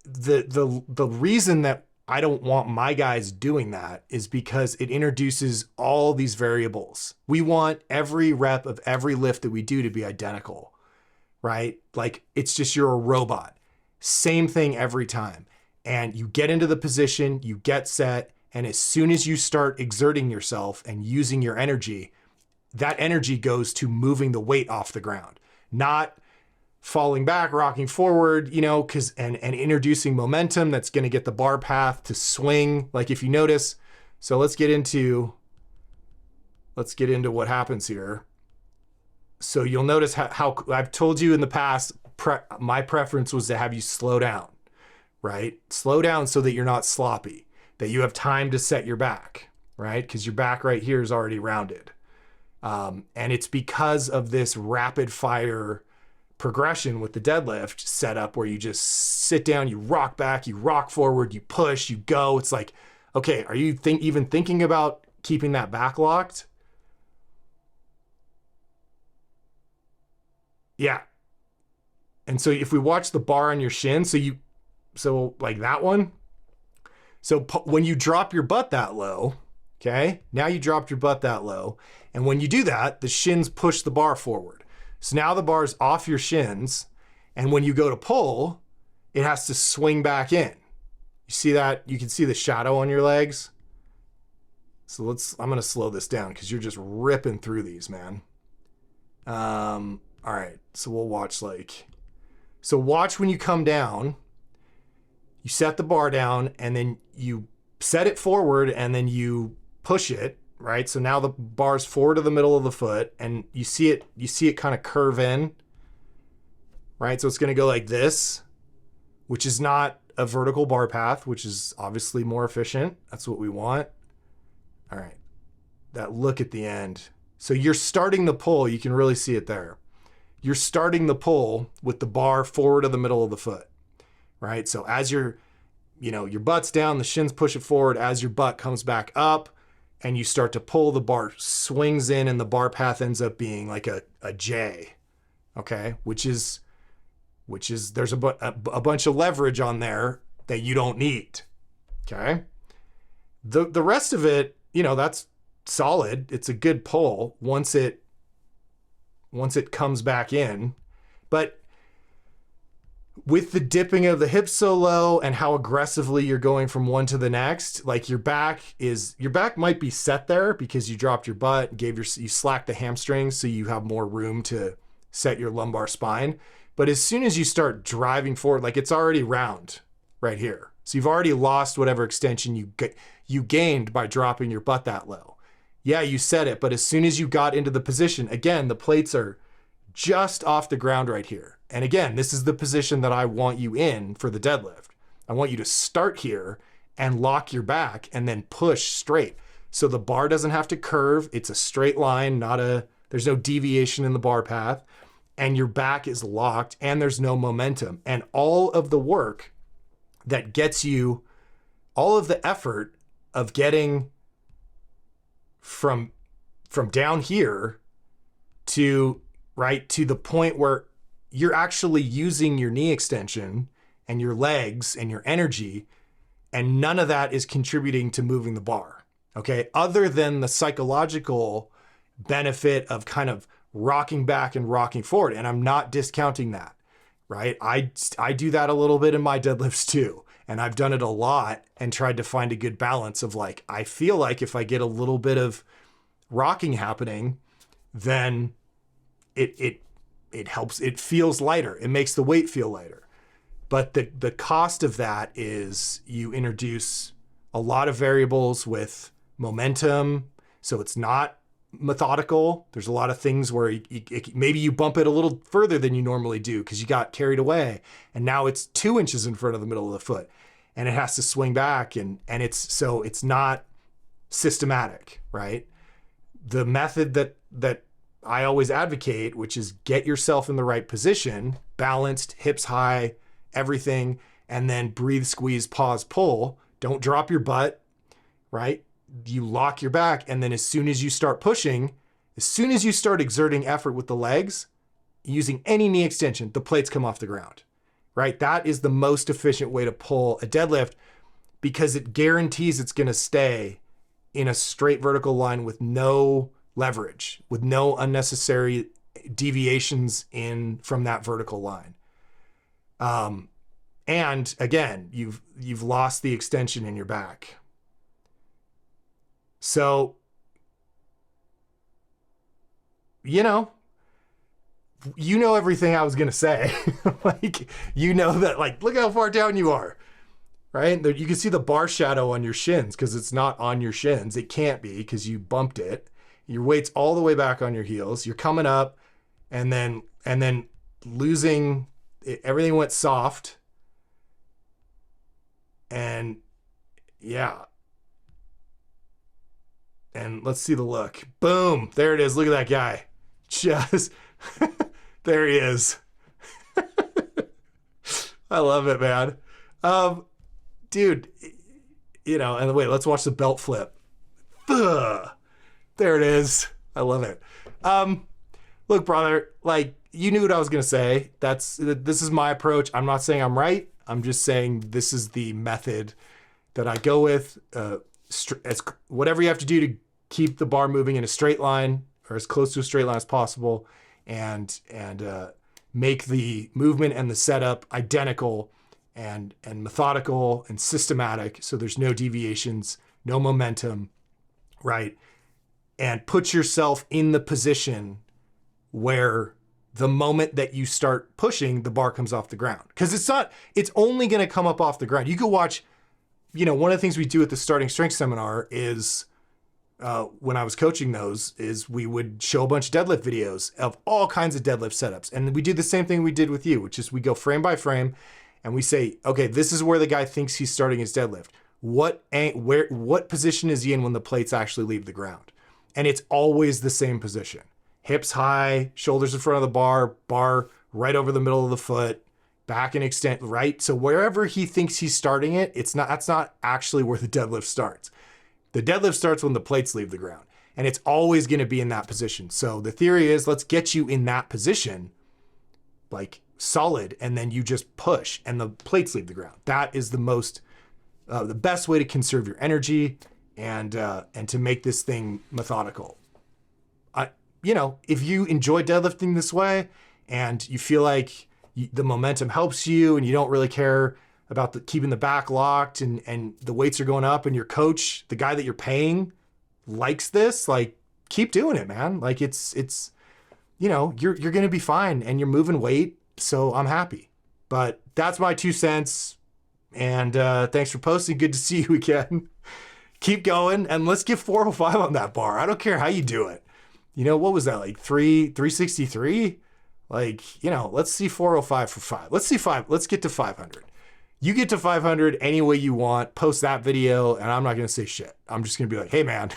the reason that I don't want my guys doing that is because it introduces all these variables. We want every rep of every lift that we do to be identical, right? Like, it's just, you're a robot. Same thing every time. And you get into the position, you get set, and as soon as you start exerting yourself and using your energy, that energy goes to moving the weight off the ground, not falling back, rocking forward, and introducing momentum that's going to get the bar path to swing. Like, if you notice, so let's get into what happens here. So you'll notice how I've told you in the past, my preference was to have you slow down, right? Slow down so that you're not sloppy, that you have time to set your back, right? Because your back right here is already rounded. And it's because of this rapid fire progression with the deadlift setup where you just sit down, you rock back, you rock forward, you push, you go. It's like, okay, are you even thinking about keeping that back locked? Yeah. And so if we watch the bar on your shin, so like that one. So when you drop your butt that low, okay, now you dropped your butt that low. And when you do that, the shins push the bar forward. So now the bar's off your shins, and when you go to pull, it has to swing back in. You see that? You can see the shadow on your legs. So I'm gonna slow this down because you're just ripping through these, man. All right, so we'll watch watch when you come down, you set the bar down, and then you set it forward, and then you push it, right? So now the bar's forward to the middle of the foot, and you see it kind of curve in, right? So it's going to go like this, which is not a vertical bar path, which is obviously more efficient. That's what we want. All right, that look at the end. So you're starting the pull, you can really see it there. You're starting the pull with the bar forward to the middle of the foot, right? So as your butt's down, the shins push it forward. As your butt comes back up, and you start to pull, the bar swings in, and the bar path ends up being like a J, okay? Which is there's a bunch of leverage on there that you don't need, okay? The rest of it, that's solid. It's a good pull once it comes back in, but with the dipping of the hips so low and how aggressively you're going from one to the next, like your back might be set there because you dropped your butt, you slacked the hamstrings so you have more room to set your lumbar spine. But as soon as you start driving forward, like it's already round right here. So you've already lost whatever extension you gained by dropping your butt that low. Yeah, you set it, but as soon as you got into the position, again, the plates are just off the ground right here. And again, this is the position that I want you in for the deadlift. I want you to start here and lock your back and then push straight. So the bar doesn't have to curve. It's a straight line, there's no deviation in the bar path, and your back is locked and there's no momentum. And all of the work that gets you, all of the effort of getting from down here to the point where you're actually using your knee extension and your legs and your energy, and none of that is contributing to moving the bar, okay? Other than the psychological benefit of kind of rocking back and rocking forward, and I'm not discounting that, right? I do that a little bit in my deadlifts too, and I've done it a lot and tried to find a good balance of like, I feel like if I get a little bit of rocking happening, then it helps, it feels lighter, it makes the weight feel lighter. But the cost of that is you introduce a lot of variables with momentum, so it's not methodical. There's a lot of things where maybe you bump it a little further than you normally do because you got carried away, and now it's 2 inches in front of the middle of the foot, and it has to swing back, and it's not systematic, right? The method that I always advocate, which is get yourself in the right position, balanced, hips high, everything, and then breathe, squeeze, pause, pull. Don't drop your butt, right? You lock your back, and then as soon as you start pushing, as soon as you start exerting effort with the legs, using any knee extension, the plates come off the ground, right? That is the most efficient way to pull a deadlift because it guarantees it's going to stay in a straight vertical line with no leverage, with no unnecessary deviations from that vertical line. And again, you've lost the extension in your back. So, you know everything I was going to say. Like, that, like, look how far down you are, right? You can see the bar shadow on your shins because it's not on your shins. It can't be because you bumped it. Your weight's all the way back on your heels. You're coming up and then losing it, everything went soft. And yeah. And let's see the look. Boom. There it is. Look at that guy. Just there he is. I love it, man. Dude, and wait, let's watch the belt flip. Ugh. There it is. I love it. Look, brother, like, you knew what I was going to say. This is my approach. I'm not saying I'm right. I'm just saying this is the method that I go with. Whatever you have to do to keep the bar moving in a straight line or as close to a straight line as possible, and make the movement and the setup identical and methodical and systematic, so there's no deviations, no momentum, right? And put yourself in the position where the moment that you start pushing, the bar comes off the ground. Because it's only going to come up off the ground. You could watch, one of the things we do at the Starting Strength Seminar is, when I was coaching those, is we would show a bunch of deadlift videos of all kinds of deadlift setups. And we do the same thing we did with you, which is we go frame by frame and we say, okay, this is where the guy thinks he's starting his deadlift. What position is he in when the plates actually leave the ground? And it's always the same position. Hips high, shoulders in front of the bar right over the middle of the foot, back and extend, right? So wherever he thinks he's starting it, that's not actually where the deadlift starts. The deadlift starts when the plates leave the ground, and it's always going to be in that position. So the theory is, let's get you in that position, like solid, and then you just push and the plates leave the ground. That is the best way to conserve your energy and to make this thing methodical. If you enjoy deadlifting this way and you feel like the momentum helps you and you don't really care about keeping the back locked and the weights are going up and your coach, the guy that you're paying, likes this, like, keep doing it, man. Like, it's you're going to be fine and you're moving weight. So I'm happy. But that's my 2 cents. And thanks for posting. Good to see you again. Keep going. And let's get 405 on that bar. I don't care how you do it. What was that, like 363? Like, you know, let's see 405 for 5. Let's see 5. Let's get to 500. You get to 500 any way you want. Post that video, and I'm not going to say shit. I'm just going to be like, hey, man,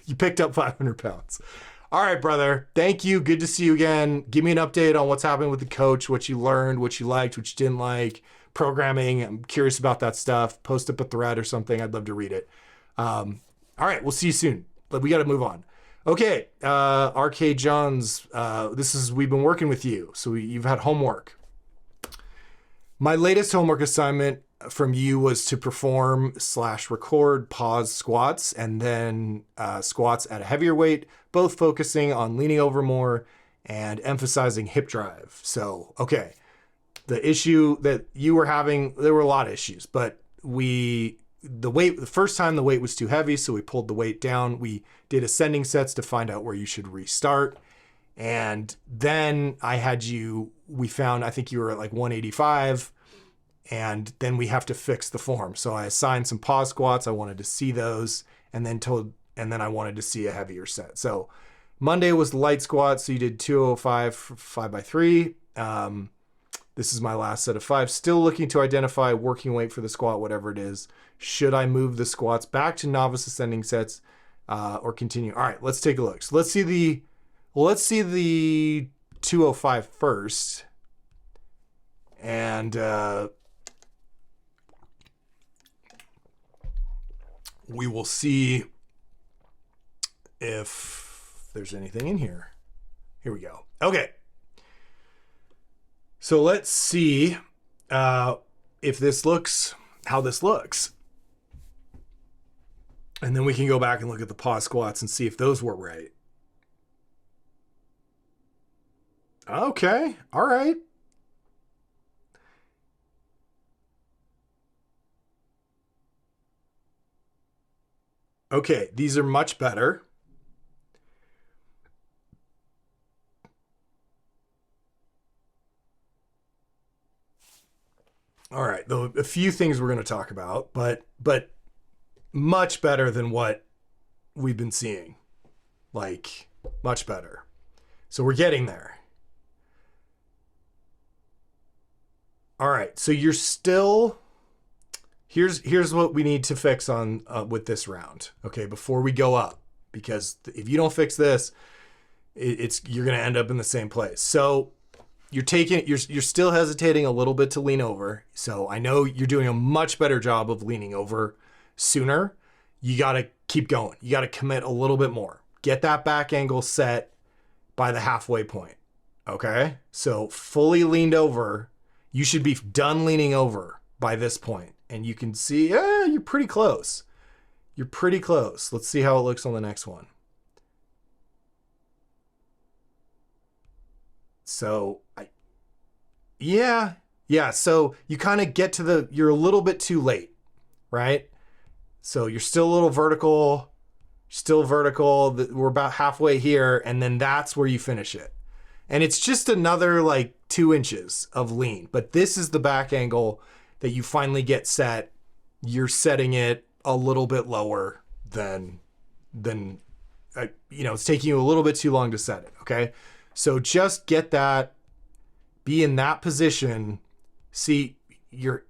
you picked up 500 pounds. All right, brother. Thank you. Good to see you again. Give me an update on what's happening with the coach, what you learned, what you liked, what you didn't like, programming. I'm curious about that stuff. Post up a thread or something. I'd love to read it. All right, we'll see you soon. But we got to move on. Okay, RK Johns, we've been working with you, so you've had homework. My latest homework assignment from you was to perform/record pause squats and then squats at a heavier weight, both focusing on leaning over more and emphasizing hip drive. So, okay, the issue that you were having, there were a lot of issues, but the first time the weight was too heavy, so we pulled the weight down. We did ascending sets to find out where you should restart. And then I think you were at like 185, and then we have to fix the form. So I assigned some pause squats. I wanted to see those, and then I wanted to see a heavier set. So Monday was the light squat. So you did 205 for 5x3. This is my last set of 5. Still looking to identify working weight for the squat, whatever it is. Should I move the squats back to novice ascending sets or continue? All right, let's take a look. So let's see the 205 first. And we will see if there's anything in here. Here we go. Okay. So let's see how this looks. And then we can go back and look at the pause squats and see if those were right. Okay. All right. Okay. These are much better. All right. A few things we're going to talk about, but much better than what we've been seeing. Like, much better. So we're getting there. All right. So you're still... Here's what we need to fix on with this round. Okay, before we go up. Because if you don't fix this, you're going to end up in the same place. So you're still hesitating a little bit to lean over. So I know you're doing a much better job of leaning over sooner. You got to keep going. You got to commit a little bit more. Get that back angle set by the halfway point. Okay? So fully leaned over, you should be done leaning over by this point. And you can see, you're pretty close. You're pretty close. Let's see how it looks on the next one. So so you kind of get to you're a little bit too late, right? So you're still a little vertical, we're about halfway here, and then that's where you finish it. And it's just another like 2 inches of lean, but this is the back angle that you finally get set. You're setting it a little bit lower than it's taking you a little bit too long to set it. Okay. So just get that, be in that position. See, you're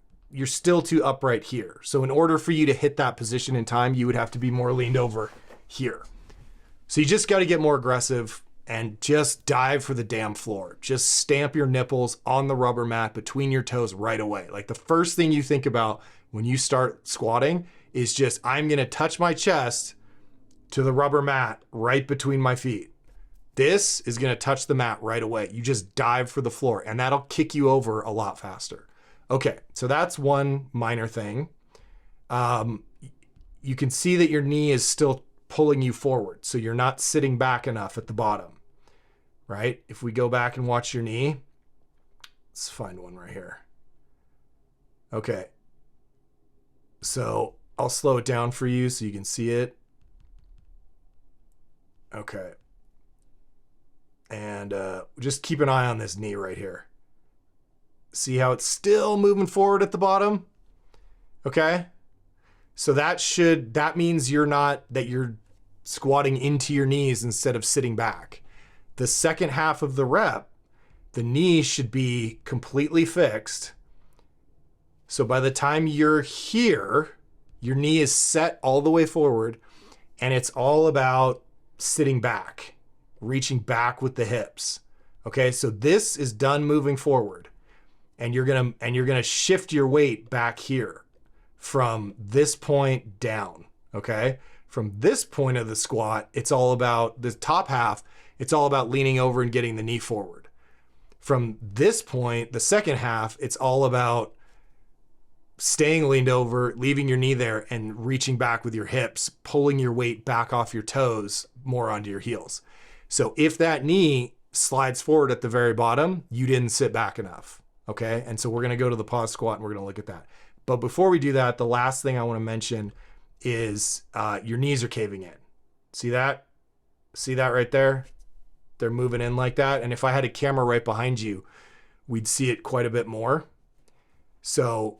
still too upright here. So in order for you to hit that position in time, you would have to be more leaned over here. So you just got to get more aggressive and just dive for the damn floor. Just stamp your nipples on the rubber mat between your toes right away. Like the first thing you think about when you start squatting is just, I'm going to touch my chest to the rubber mat right between my feet. This is going to touch the mat right away. You just dive for the floor and that'll kick you over a lot faster. Okay, so that's one minor thing. You can see that your knee is still pulling you forward, so you're not sitting back enough at the bottom, right? If we go back and watch your knee, let's find one right here. Okay, so I'll slow it down for you so you can see it. Okay. And just keep an eye on this knee right here. See how it's still moving forward at the bottom? Okay. So that means you're squatting into your knees instead of sitting back. The second half of the rep, the knee should be completely fixed. So by the time you're here, your knee is set all the way forward, and it's all about sitting back, reaching back with the hips. Okay, so this is done moving forward, and you're gonna shift your weight back here from this point down. Okay, from this point of the squat, it's all about the top half. It's all about leaning over and getting the knee forward. From this point, the second half, it's all about staying leaned over, leaving your knee there, and reaching back with your hips, pulling your weight back off your toes, more onto your heels. So if that knee slides forward at the very bottom, you didn't sit back enough, okay? And so we're gonna go to the pause squat and we're gonna look at that. But before we do that, the last thing I wanna mention is your knees are caving in. See that? See that right there? They're moving in like that. And if I had a camera right behind you, we'd see it quite a bit more. So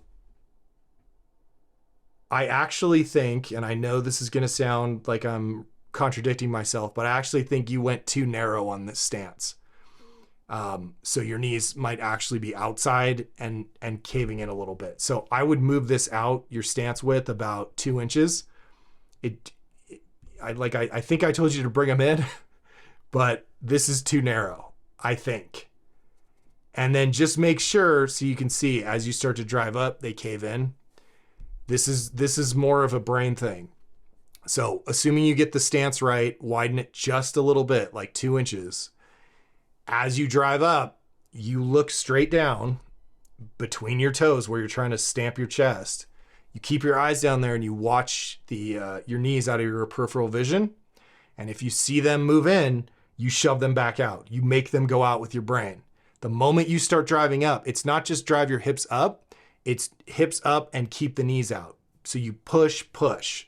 I actually think, and I know this is going to sound like I'm contradicting myself, but I actually think you went too narrow on this stance. So your knees might actually be outside and caving in a little bit. So I would move this out, your stance width, about 2 inches. I think I told you to bring them in, but this is too narrow, I think. And then just make sure, so you can see as you start to drive up, they cave in. This is more of a brain thing. So assuming you get the stance right, widen it just a little bit, like 2 inches. As you drive up, you look straight down between your toes where you're trying to stamp your chest. You keep your eyes down there and you watch your knees out of your peripheral vision. And if you see them move in, you shove them back out. You make them go out with your brain. The moment you start driving up, it's not just drive your hips up, it's hips up and keep the knees out. So you push, push,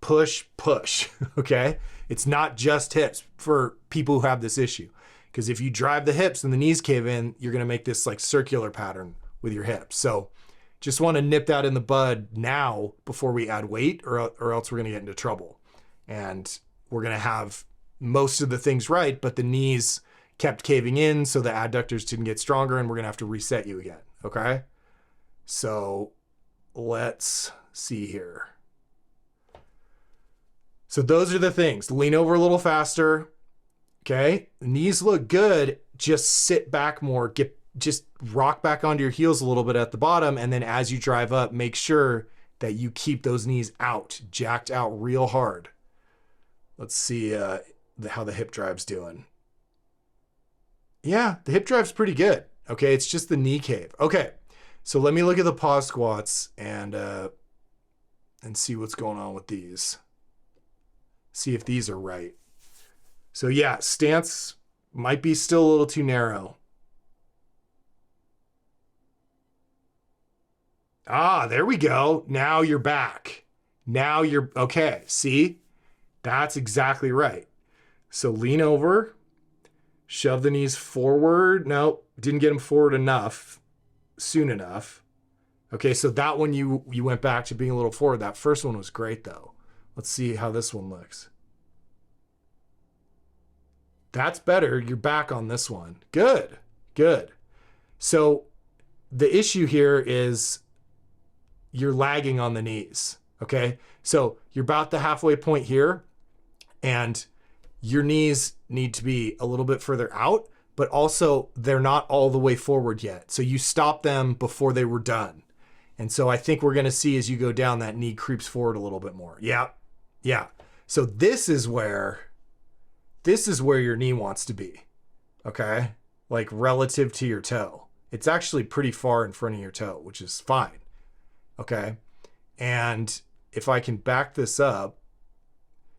push, push, okay? It's not just hips for people who have this issue. Because if you drive the hips and the knees cave in, you're gonna make this like circular pattern with your hips. So just wanna nip that in the bud now before we add weight, or else we're gonna get into trouble. And we're gonna have most of the things right, but the knees kept caving in, so the adductors didn't get stronger, and we're gonna have to reset you again, okay? So let's see here. So those are the things. Lean over a little faster, okay? The knees look good, just sit back more, just rock back onto your heels a little bit at the bottom, and then as you drive up, make sure that you keep those knees out, jacked out real hard. Let's see how the hip drive's doing. Yeah, the hip drive's pretty good. Okay, it's just the knee cave. Okay, so let me look at the pause squats and see what's going on with these. See if these are right. So yeah, stance might be still a little too narrow. Ah, there we go. Now you're back. Now you're, okay, see? That's exactly right. So lean over, shove the knees forward. Nope, didn't get them forward enough, soon enough. Okay, so that one you went back to being a little forward. That first one was great though. Let's see how this one looks. That's better. You're back on this one. Good, good. So the issue here is you're lagging on the knees, okay? So you're about the halfway point here, and your knees need to be a little bit further out, but also they're not all the way forward yet. So you stop them before they were done. And so I think we're gonna see as you go down, that knee creeps forward a little bit more. Yeah, yeah. So this is where your knee wants to be, okay? Like relative to your toe. It's actually pretty far in front of your toe, which is fine, okay? And if I can back this up,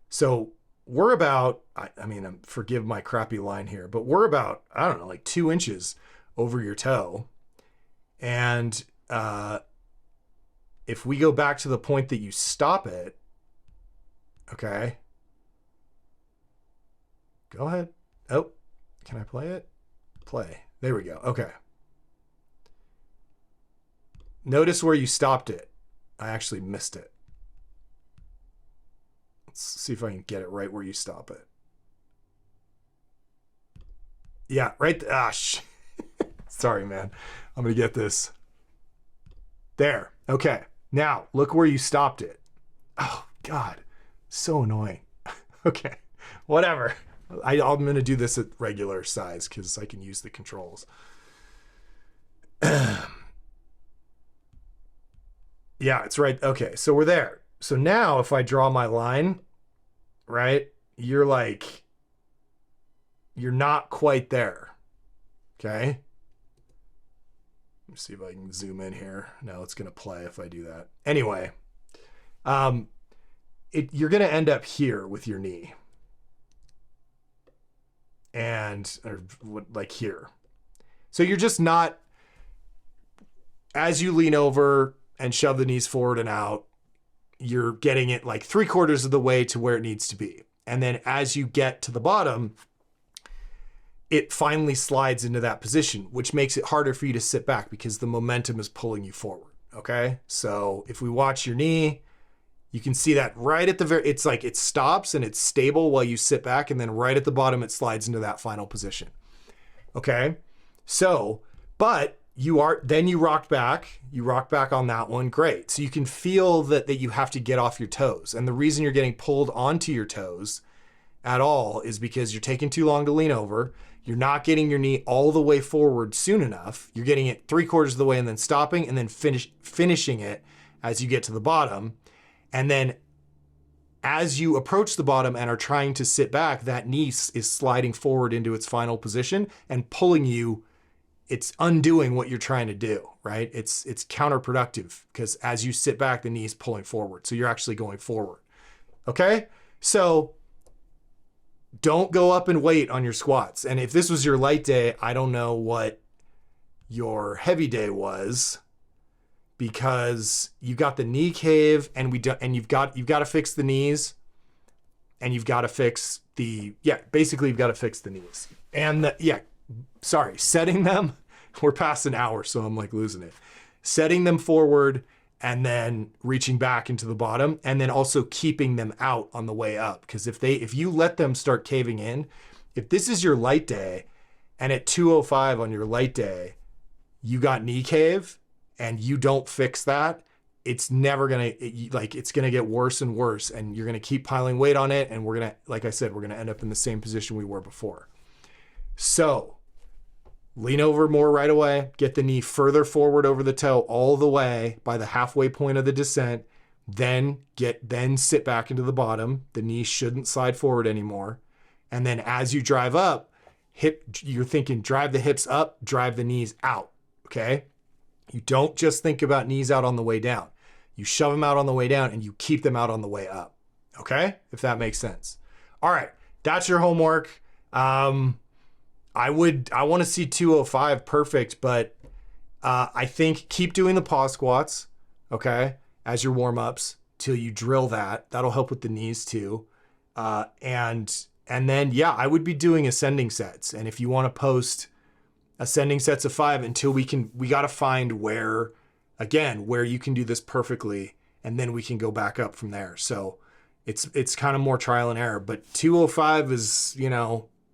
so we're about, I mean, forgive my crappy line here, but we're about, I don't know, like 2 inches over your toe. And if we go back to the point that you stop it, okay, go ahead. Oh, can I play it? Play. There we go. Okay. Notice where you stopped it. I actually missed it. Let's see if I can get it right where you stop it. Yeah, right. Sorry, man. I'm gonna get this. There. Okay. Now, look where you stopped it. Oh, God. So annoying. Okay. Whatever. I'm gonna do this at regular size because I can use the controls. Yeah, it's right. Okay, so we're there. So now if I draw my line, right, you're not quite there. Okay. Let me see if I can zoom in here. No, it's going to play if I do that. Anyway, you're going to end up here with your knee. Or like here. So you're just not, as you lean over and shove the knees forward and out, you're getting it like 3/4 of the way to where it needs to be. And then as you get to the bottom, it finally slides into that position, which makes it harder for you to sit back because the momentum is pulling you forward. Okay. So if we watch your knee, you can see that right at the it's like it stops and it's stable while you sit back. And then right at the bottom, it slides into that final position. Okay. So, but you rock back on that one. Great. So you can feel that you have to get off your toes. And the reason you're getting pulled onto your toes at all is because you're taking too long to lean over. You're not getting your knee all the way forward soon enough. You're getting it 3/4 of the way and then stopping and then finishing it as you get to the bottom. And then as you approach the bottom and are trying to sit back, that knee is sliding forward into its final position and pulling you. It's undoing what you're trying to do, right? It's counterproductive because as you sit back, the knee is pulling forward. So you're actually going forward. Okay? So don't go up and wait on your squats. And if this was your light day, I don't know what your heavy day was because you got the knee cave and you've got to fix the knees and you've got to fix basically you've got to fix the knees. And setting them, we're past an hour, so I'm like losing it. Setting them forward and then reaching back into the bottom and then also keeping them out on the way up. Because if you let them start caving in, if this is your light day and at 205 on your light day, you got knee cave and you don't fix that, it's never gonna, it's gonna get worse and worse and you're gonna keep piling weight on it. And we're gonna, like I said, we're gonna end up in the same position we were before. So lean over more right away, get the knee further forward over the toe all the way by the halfway point of the descent, then sit back into the bottom. The knee shouldn't slide forward anymore. And then as you drive up, you're thinking drive the hips up, drive the knees out, okay? You don't just think about knees out on the way down. You shove them out on the way down and you keep them out on the way up, okay? If that makes sense. All right, that's your homework. I want to see 205 perfect, but I think keep doing the pause squats, okay, as your warm-ups till you drill that. That'll help with the knees too. And then, I would be doing ascending sets. And if you want to post ascending sets of 5 until we got to find where you can do this perfectly, and then we can go back up from there. So it's kind of more trial and error, but 205 is,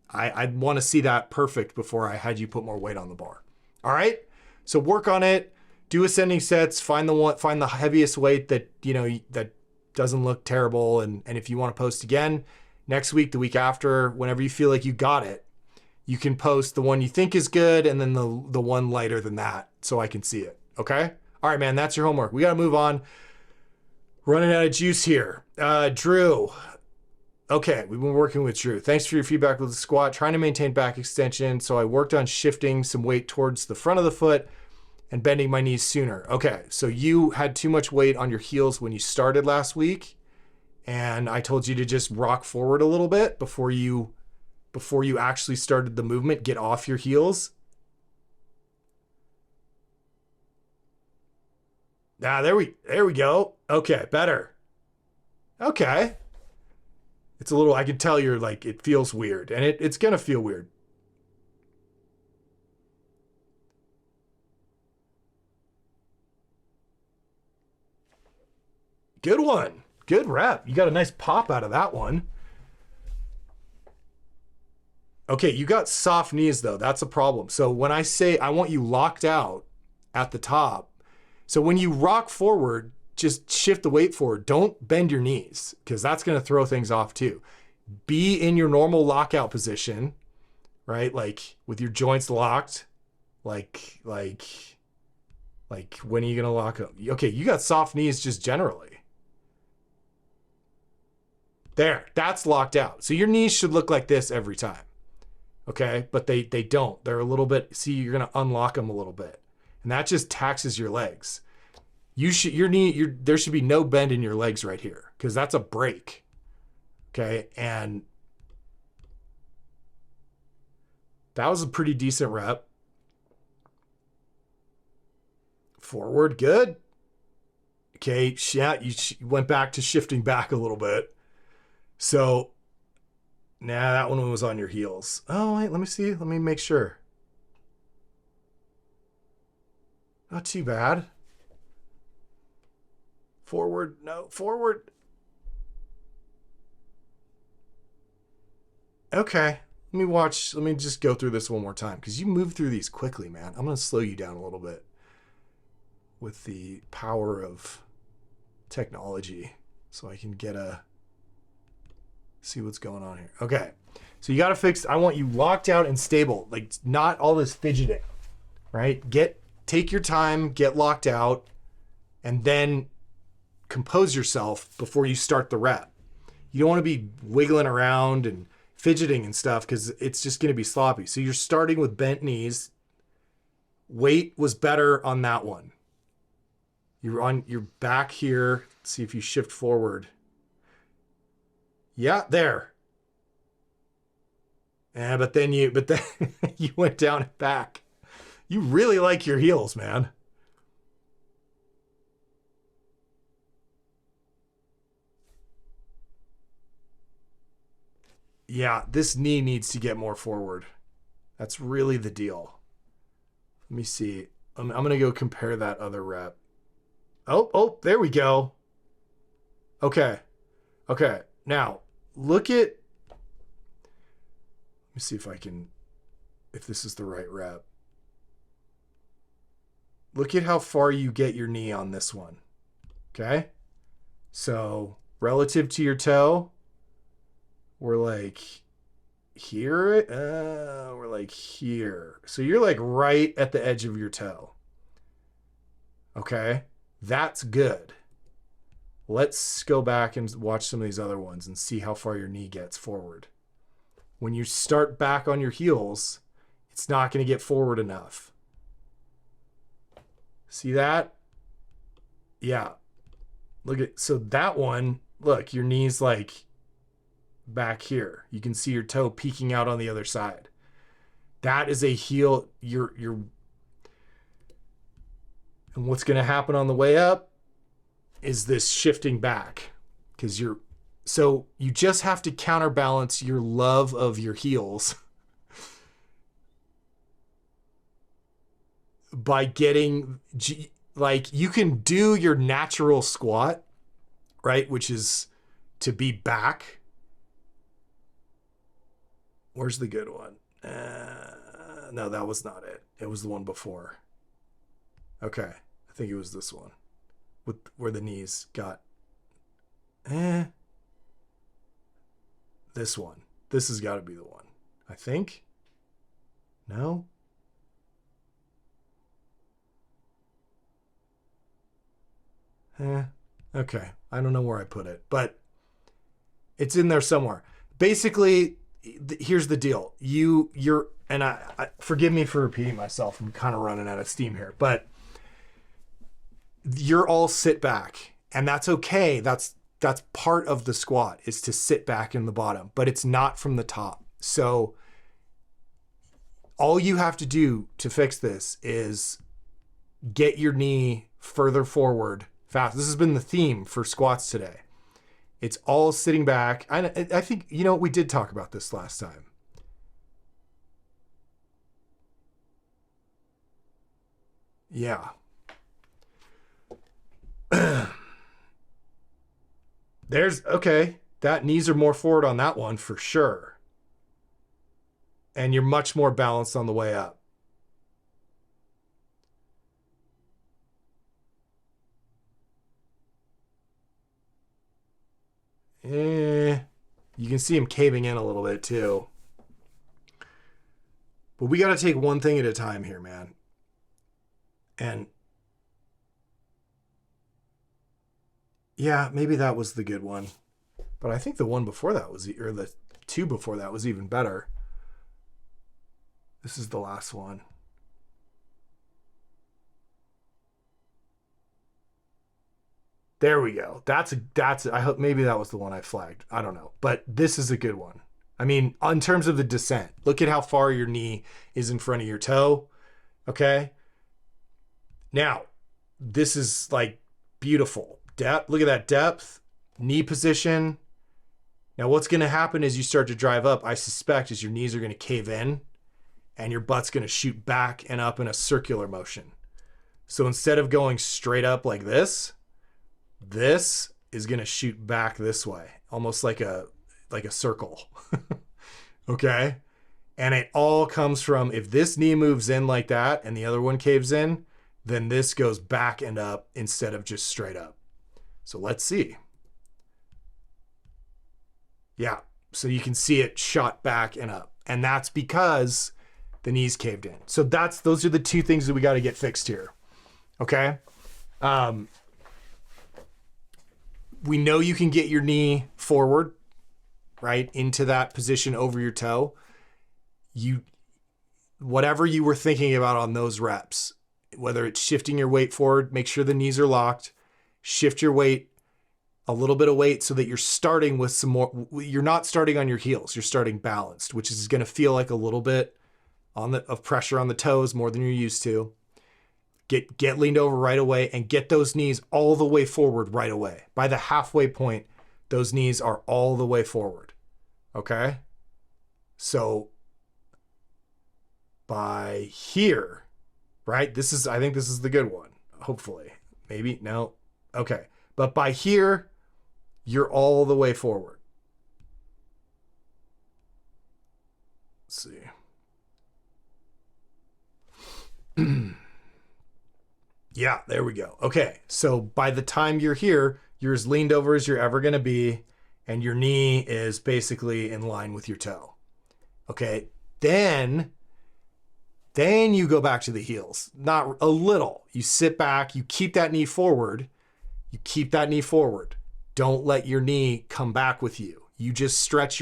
I'd want to see that perfect before I had you put more weight on the bar. All right. So work on it, do ascending sets, find the heaviest weight that, that doesn't look terrible. And if you want to post again next week, the week after, whenever you feel like you got it, you can post the one you think is good. And then the one lighter than that, so I can see it. Okay. All right, man, that's your homework. We got to move on. Running out of juice here. Drew. Okay, we've been working with Drew. Thanks for your feedback with the squat. Trying to maintain back extension, so I worked on shifting some weight towards the front of the foot and bending my knees sooner. Okay, so you had too much weight on your heels when you started last week, and I told you to just rock forward a little bit before you actually started the movement. Get off your heels. There we go. Okay, better. Okay. It's a little, I can tell you're like, it feels weird, and it's going to feel weird. Good one. Good rep. You got a nice pop out of that one. Okay, you got soft knees though. That's a problem. So when I say I want you locked out at the top, so when you rock forward, just shift the weight forward. Don't bend your knees because that's going to throw things off too. Be in your normal lockout position, right? Like with your joints locked, like when are you going to lock up? Okay, you got soft knees just generally. There, that's locked out. So your knees should look like this every time. Okay, but they don't. They're a little bit, see, you're gonna unlock them a little bit. And that just taxes your legs. There should be no bend in your legs right here because that's a break. Okay, and that was a pretty decent rep. Forward, good. Okay, yeah, you went back to shifting back a little bit. So, nah, that one was on your heels. Oh, wait, let me see. Let me make sure. Not too bad. Forward, no, forward. Okay, let me just go through this one more time because you move through these quickly, man. I'm gonna slow you down a little bit with the power of technology so I can see what's going on here. Okay, so you got to fix, I want you locked out and stable, like not all this fidgeting, right? Take your time, get locked out, and then compose yourself before you start the rep. You don't want to be wiggling around and fidgeting and stuff because it's just going to be sloppy. So you're starting with bent knees. Weight was better on that one. You're on your back here. Let's see if you shift forward. Yeah, there. Yeah, but then you went down and back. You really like your heels, man. Yeah, this knee needs to get more forward. That's really the deal. Let me see. I'm going to go compare that other rep. Oh, there we go. Okay. Now, look at, let me see if this is the right rep. Look at how far you get your knee on this one. Okay? So, relative to your toe, we're like here. We're like here. So you're like right at the edge of your toe. Okay? That's good. Let's go back and watch some of these other ones and see how far your knee gets forward. When you start back on your heels, it's not going to get forward enough. See that? Yeah. So that one, look, your knee's like back here. You can see your toe peeking out on the other side. That is a heel. And what's going to happen on the way up is this shifting back because so you just have to counterbalance your love of your heels by getting, like, you can do your natural squat, right? Which is to be back. Where's the good one? No, that was not it. It was the one before. Okay. I think it was this one where the knees got, this one. This has got to be the one, I think. No? Okay. I don't know where I put it, but it's in there somewhere. Basically, here's the deal. And I forgive me for repeating myself. I'm kind of running out of steam here, but you're all sit back, and that's okay. That's part of the squat, is to sit back in the bottom, but it's not from the top. So all you have to do to fix this is get your knee further forward fast. This has been the theme for squats today. It's all sitting back. I think, we did talk about this last time. Yeah. Okay. That knees are more forward on that one for sure. And you're much more balanced on the way up. You can see him caving in a little bit too. But we got to take one thing at a time here, man. And yeah, maybe that was the good one. But I think the one before that was, or the two before that was even better. This is the last one. There we go. I hope maybe that was the one I flagged. I don't know. But this is a good one. I mean, in terms of the descent, look at how far your knee is in front of your toe. Okay. Now, this is like beautiful. Depth. Look at that depth. Knee position. Now, what's going to happen as you start to drive up, I suspect, is your knees are going to cave in and your butt's going to shoot back and up in a circular motion. So instead of going straight up like this is going to shoot back this way, almost like a circle. Okay. And it all comes from, if this knee moves in like that and the other one caves in, then this goes back and up instead of just straight up. So let's see. Yeah. So you can see it shot back and up, and that's because the knees caved in. So those are the two things that we got to get fixed here. Okay. We know you can get your knee forward, right, into that position over your toe. Whatever you were thinking about on those reps, whether it's shifting your weight forward, make sure the knees are locked, shift your weight, a little bit of weight so that you're starting with some more, you're not starting on your heels, you're starting balanced, which is going to feel like a little bit of pressure on the toes more than you're used to. Get leaned over right away and get those knees all the way forward right away. By the halfway point, those knees are all the way forward. Okay? So by here, right? I think this is the good one. Hopefully. Maybe. No. Okay. But by here, you're all the way forward. Let's see. Yeah, there we go. Okay, so by the time you're here, you're as leaned over as you're ever going to be, and your knee is basically in line with your toe. Okay, then you go back to the heels. Not a little. You sit back, you keep that knee forward. You keep that knee forward. Don't let your knee come back with you. You just stretch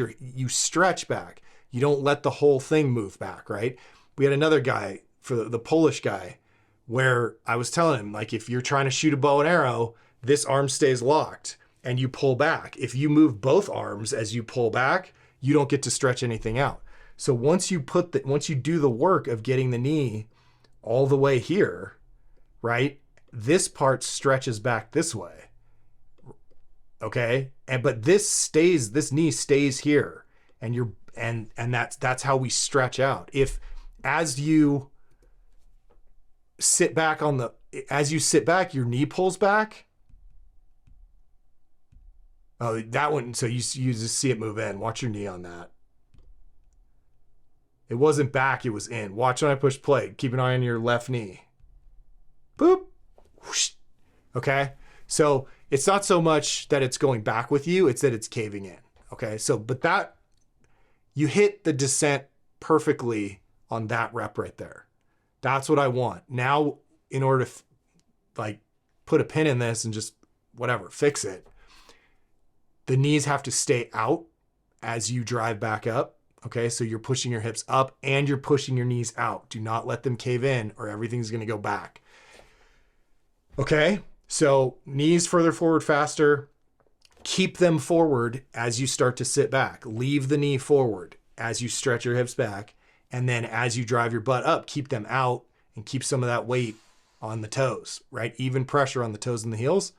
back. You don't let the whole thing move back, right? We had another guy, for the Polish guy, where I was telling him, like, if you're trying to shoot a bow and arrow, this arm stays locked and you pull back. If you move both arms as you pull back, you don't get to stretch anything out. So once you do the work of getting the knee all the way here, right? This part stretches back this way. Okay? But this knee stays here, and that's how we stretch out. If as you sit back, your knee pulls back. Oh, that one. So you just see it move in. Watch your knee on that. It wasn't back, it was in. Watch when I push play. Keep an eye on your left knee. Boop. Whoosh. Okay. So it's not so much that it's going back with you, it's that it's caving in. Okay. So, but that, you hit the descent perfectly on that rep right there. That's what I want. Now, in order to put a pin in this and just whatever, fix it, the knees have to stay out as you drive back up. Okay, so you're pushing your hips up and you're pushing your knees out. Do not let them cave in or everything's going to go back. Okay, so knees further forward faster. Keep them forward as you start to sit back. Leave the knee forward as you stretch your hips back. And then as you drive your butt up, keep them out and keep some of that weight on the toes, right? Even pressure on the toes and the heels,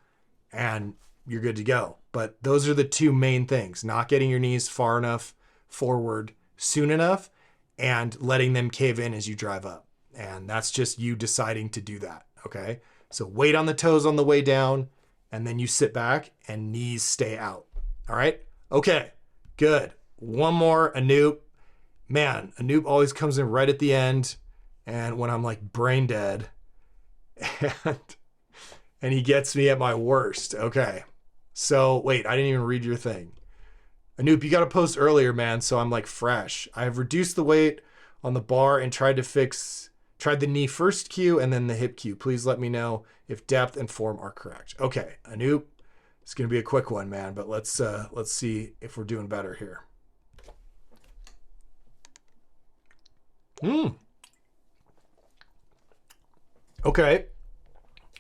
and you're good to go. But those are the two main things: not getting your knees far enough forward soon enough and letting them cave in as you drive up. And that's just you deciding to do that, okay? So weight on the toes on the way down, and then you sit back and knees stay out, all right? Okay, good. One more, Anoop. man, Anoop always comes in right at the end, and when I'm like brain dead, and he gets me at my worst. Okay. So wait, I didn't even read your thing. Anoop, you got to post earlier, man, so I'm like fresh. I have reduced the weight on the bar and tried the knee first cue and then the hip cue. Please let me know if depth and form are correct. Okay, Anoop, it's gonna be a quick one, man, but let's see if we're doing better here. Okay.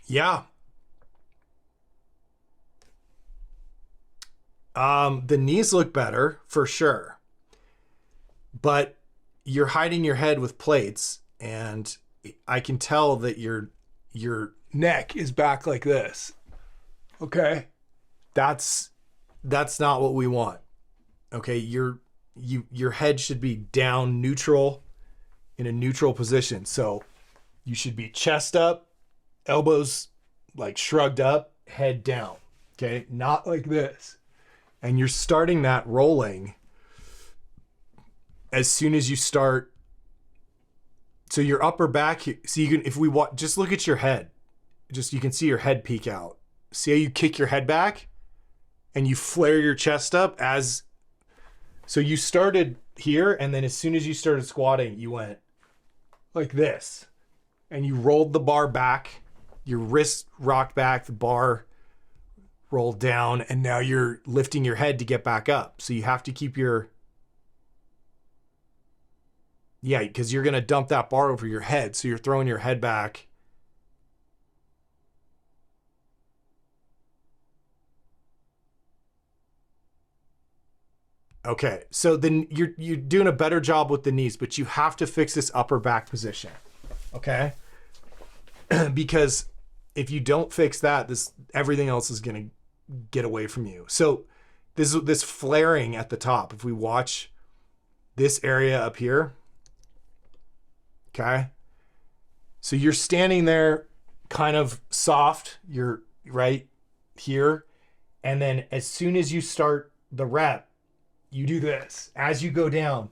Yeah. The knees look better for sure, but you're hiding your head with plates, and I can tell that your neck is back like this. Okay. That's not what we want. Okay. Your head should be down neutral, in a neutral position. So you should be chest up, elbows like shrugged up, head down. Okay. Not like this. And you're starting that rolling as soon as you start. So your upper back, so you can, if we watch, just look at your head. Just, you can see your head peek out. See how you kick your head back and you flare your chest up as, so you started here, and then as soon as you started squatting, you went like this, and you rolled the bar back, your wrist rocked back, the bar rolled down, and now you're lifting your head to get back up. So you have to keep your, yeah, because you're going to dump that bar over your head. So you're throwing your head back. Okay, so then you're doing a better job with the knees, but you have to fix this upper back position, okay? Because if you don't fix that, everything else is gonna get away from you. So this flaring at the top, if we watch this area up here, okay? So you're standing there kind of soft, you're right here, and then as soon as you start the rep, you do this. As you go down,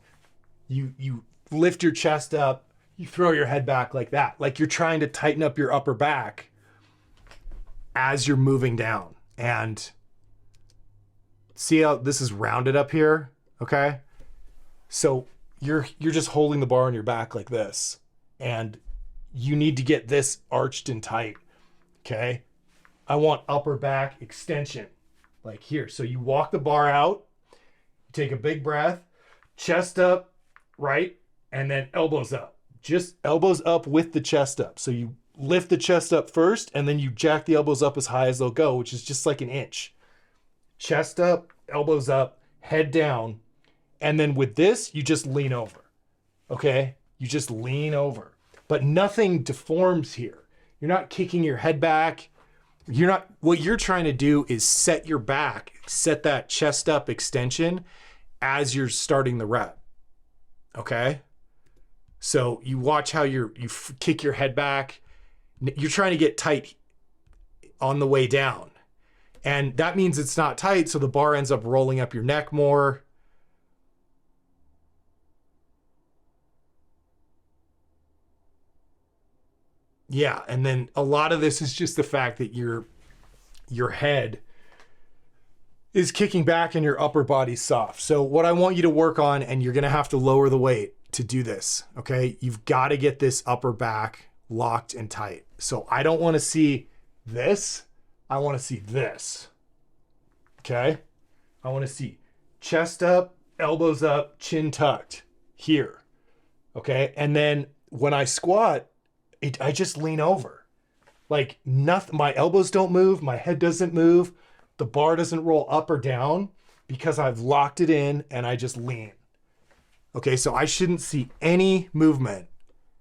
you lift your chest up, you throw your head back like that. Like you're trying to tighten up your upper back as you're moving down. And see how this is rounded up here, okay? So you're just holding the bar on your back like this. And you need to get this arched and tight, okay? I want upper back extension, like here. So you walk the bar out, take a big breath, chest up, right? And then elbows up. Just elbows up with the chest up. So you lift the chest up first, and then you jack the elbows up as high as they'll go, which is just like an inch. Chest up, elbows up, head down. And then with this, you just lean over, okay? You just lean over. But nothing deforms here. You're not kicking your head back. What you're trying to do is set your back, set that chest up extension as you're starting the rep, okay? So you watch how you kick your head back. You're trying to get tight on the way down. And that means it's not tight, so the bar ends up rolling up your neck more. Yeah, and then a lot of this is just the fact that your head is kicking back and your upper body's soft. So what I want you to work on, and you're gonna have to lower the weight to do this, okay? You've gotta get this upper back locked and tight. So I don't wanna see this, I wanna see this, okay? I wanna see chest up, elbows up, chin tucked here, okay? And then when I squat, I just lean over. Like nothing, my elbows don't move, my head doesn't move, the bar doesn't roll up or down because I've locked it in and I just lean. Okay, so I shouldn't see any movement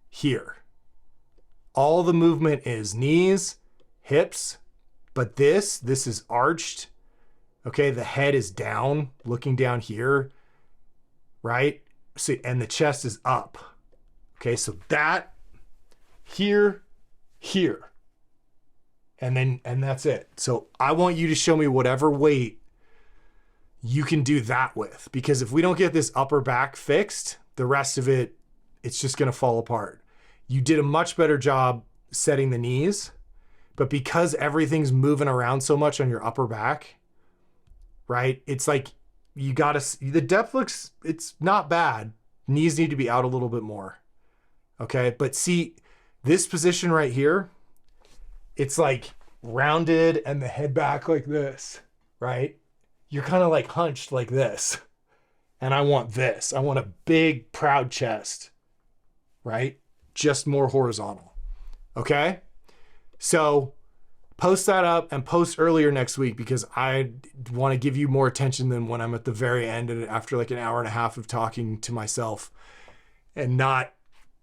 here. All the movement is knees, hips, but this is arched. Okay, the head is down, looking down here, right? So, and the chest is up. Okay, so that here, and that's it. So I want you to show me whatever weight you can do that with, because if we don't get this upper back fixed, the rest of it, it's just going to fall apart. You did a much better job setting the knees, but because everything's moving around so much on your upper back, right? It's like you got to, the depth looks, it's not bad. Knees need to be out a little bit more. Okay. But see this position right here, it's like rounded and the head back like this, right? You're kind of like hunched like this. And I want this. I want a big, proud chest, right? Just more horizontal. Okay. So post that up and post earlier next week because I want to give you more attention than when I'm at the very end and after like an hour and a half of talking to myself and not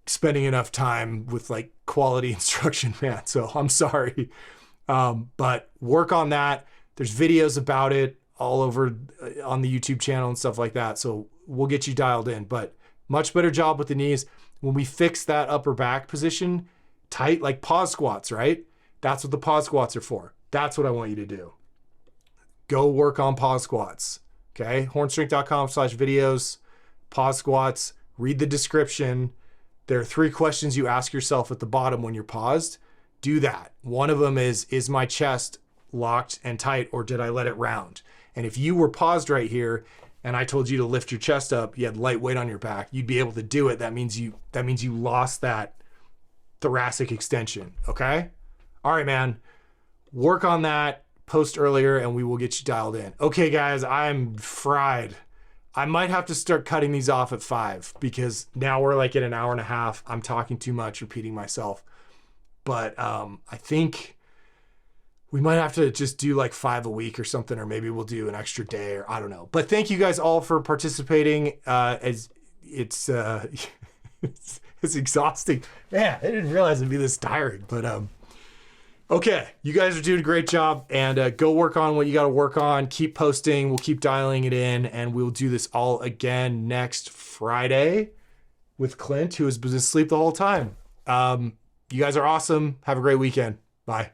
spending enough time with like quality instruction, man. So I'm sorry. But work on that. There's videos about it all over on the YouTube channel and stuff like that. So we'll get you dialed in, but much better job with the knees. When we fix that upper back position tight, like pause squats, right? That's what the pause squats are for. That's what I want you to do. Go work on pause squats. Okay. HORNSTRENGTH.com/videos, pause squats, read the description. There are 3 questions you ask yourself at the bottom when you're paused. Do that. One of them is my chest locked and tight or did I let it round? And if you were paused right here and I told you to lift your chest up, you had light weight on your back, you'd be able to do it. That means you lost that thoracic extension. Okay. All right, man. Work on that. Post earlier and we will get you dialed in. Okay, guys, I'm fried. I might have to start cutting these off at 5 because now we're like at an hour and a half. I'm talking too much, repeating myself. But I think we might have to just do like 5 a week or something, or maybe we'll do an extra day, or I don't know. But thank you guys all for participating. As it's it's exhausting. Man, I didn't realize it'd be this tiring. But okay, you guys are doing a great job, and go work on what you got to work on. Keep posting. We'll keep dialing it in, and we'll do this all again next Friday with Clint, who has been asleep the whole time. You guys are awesome. Have a great weekend. Bye.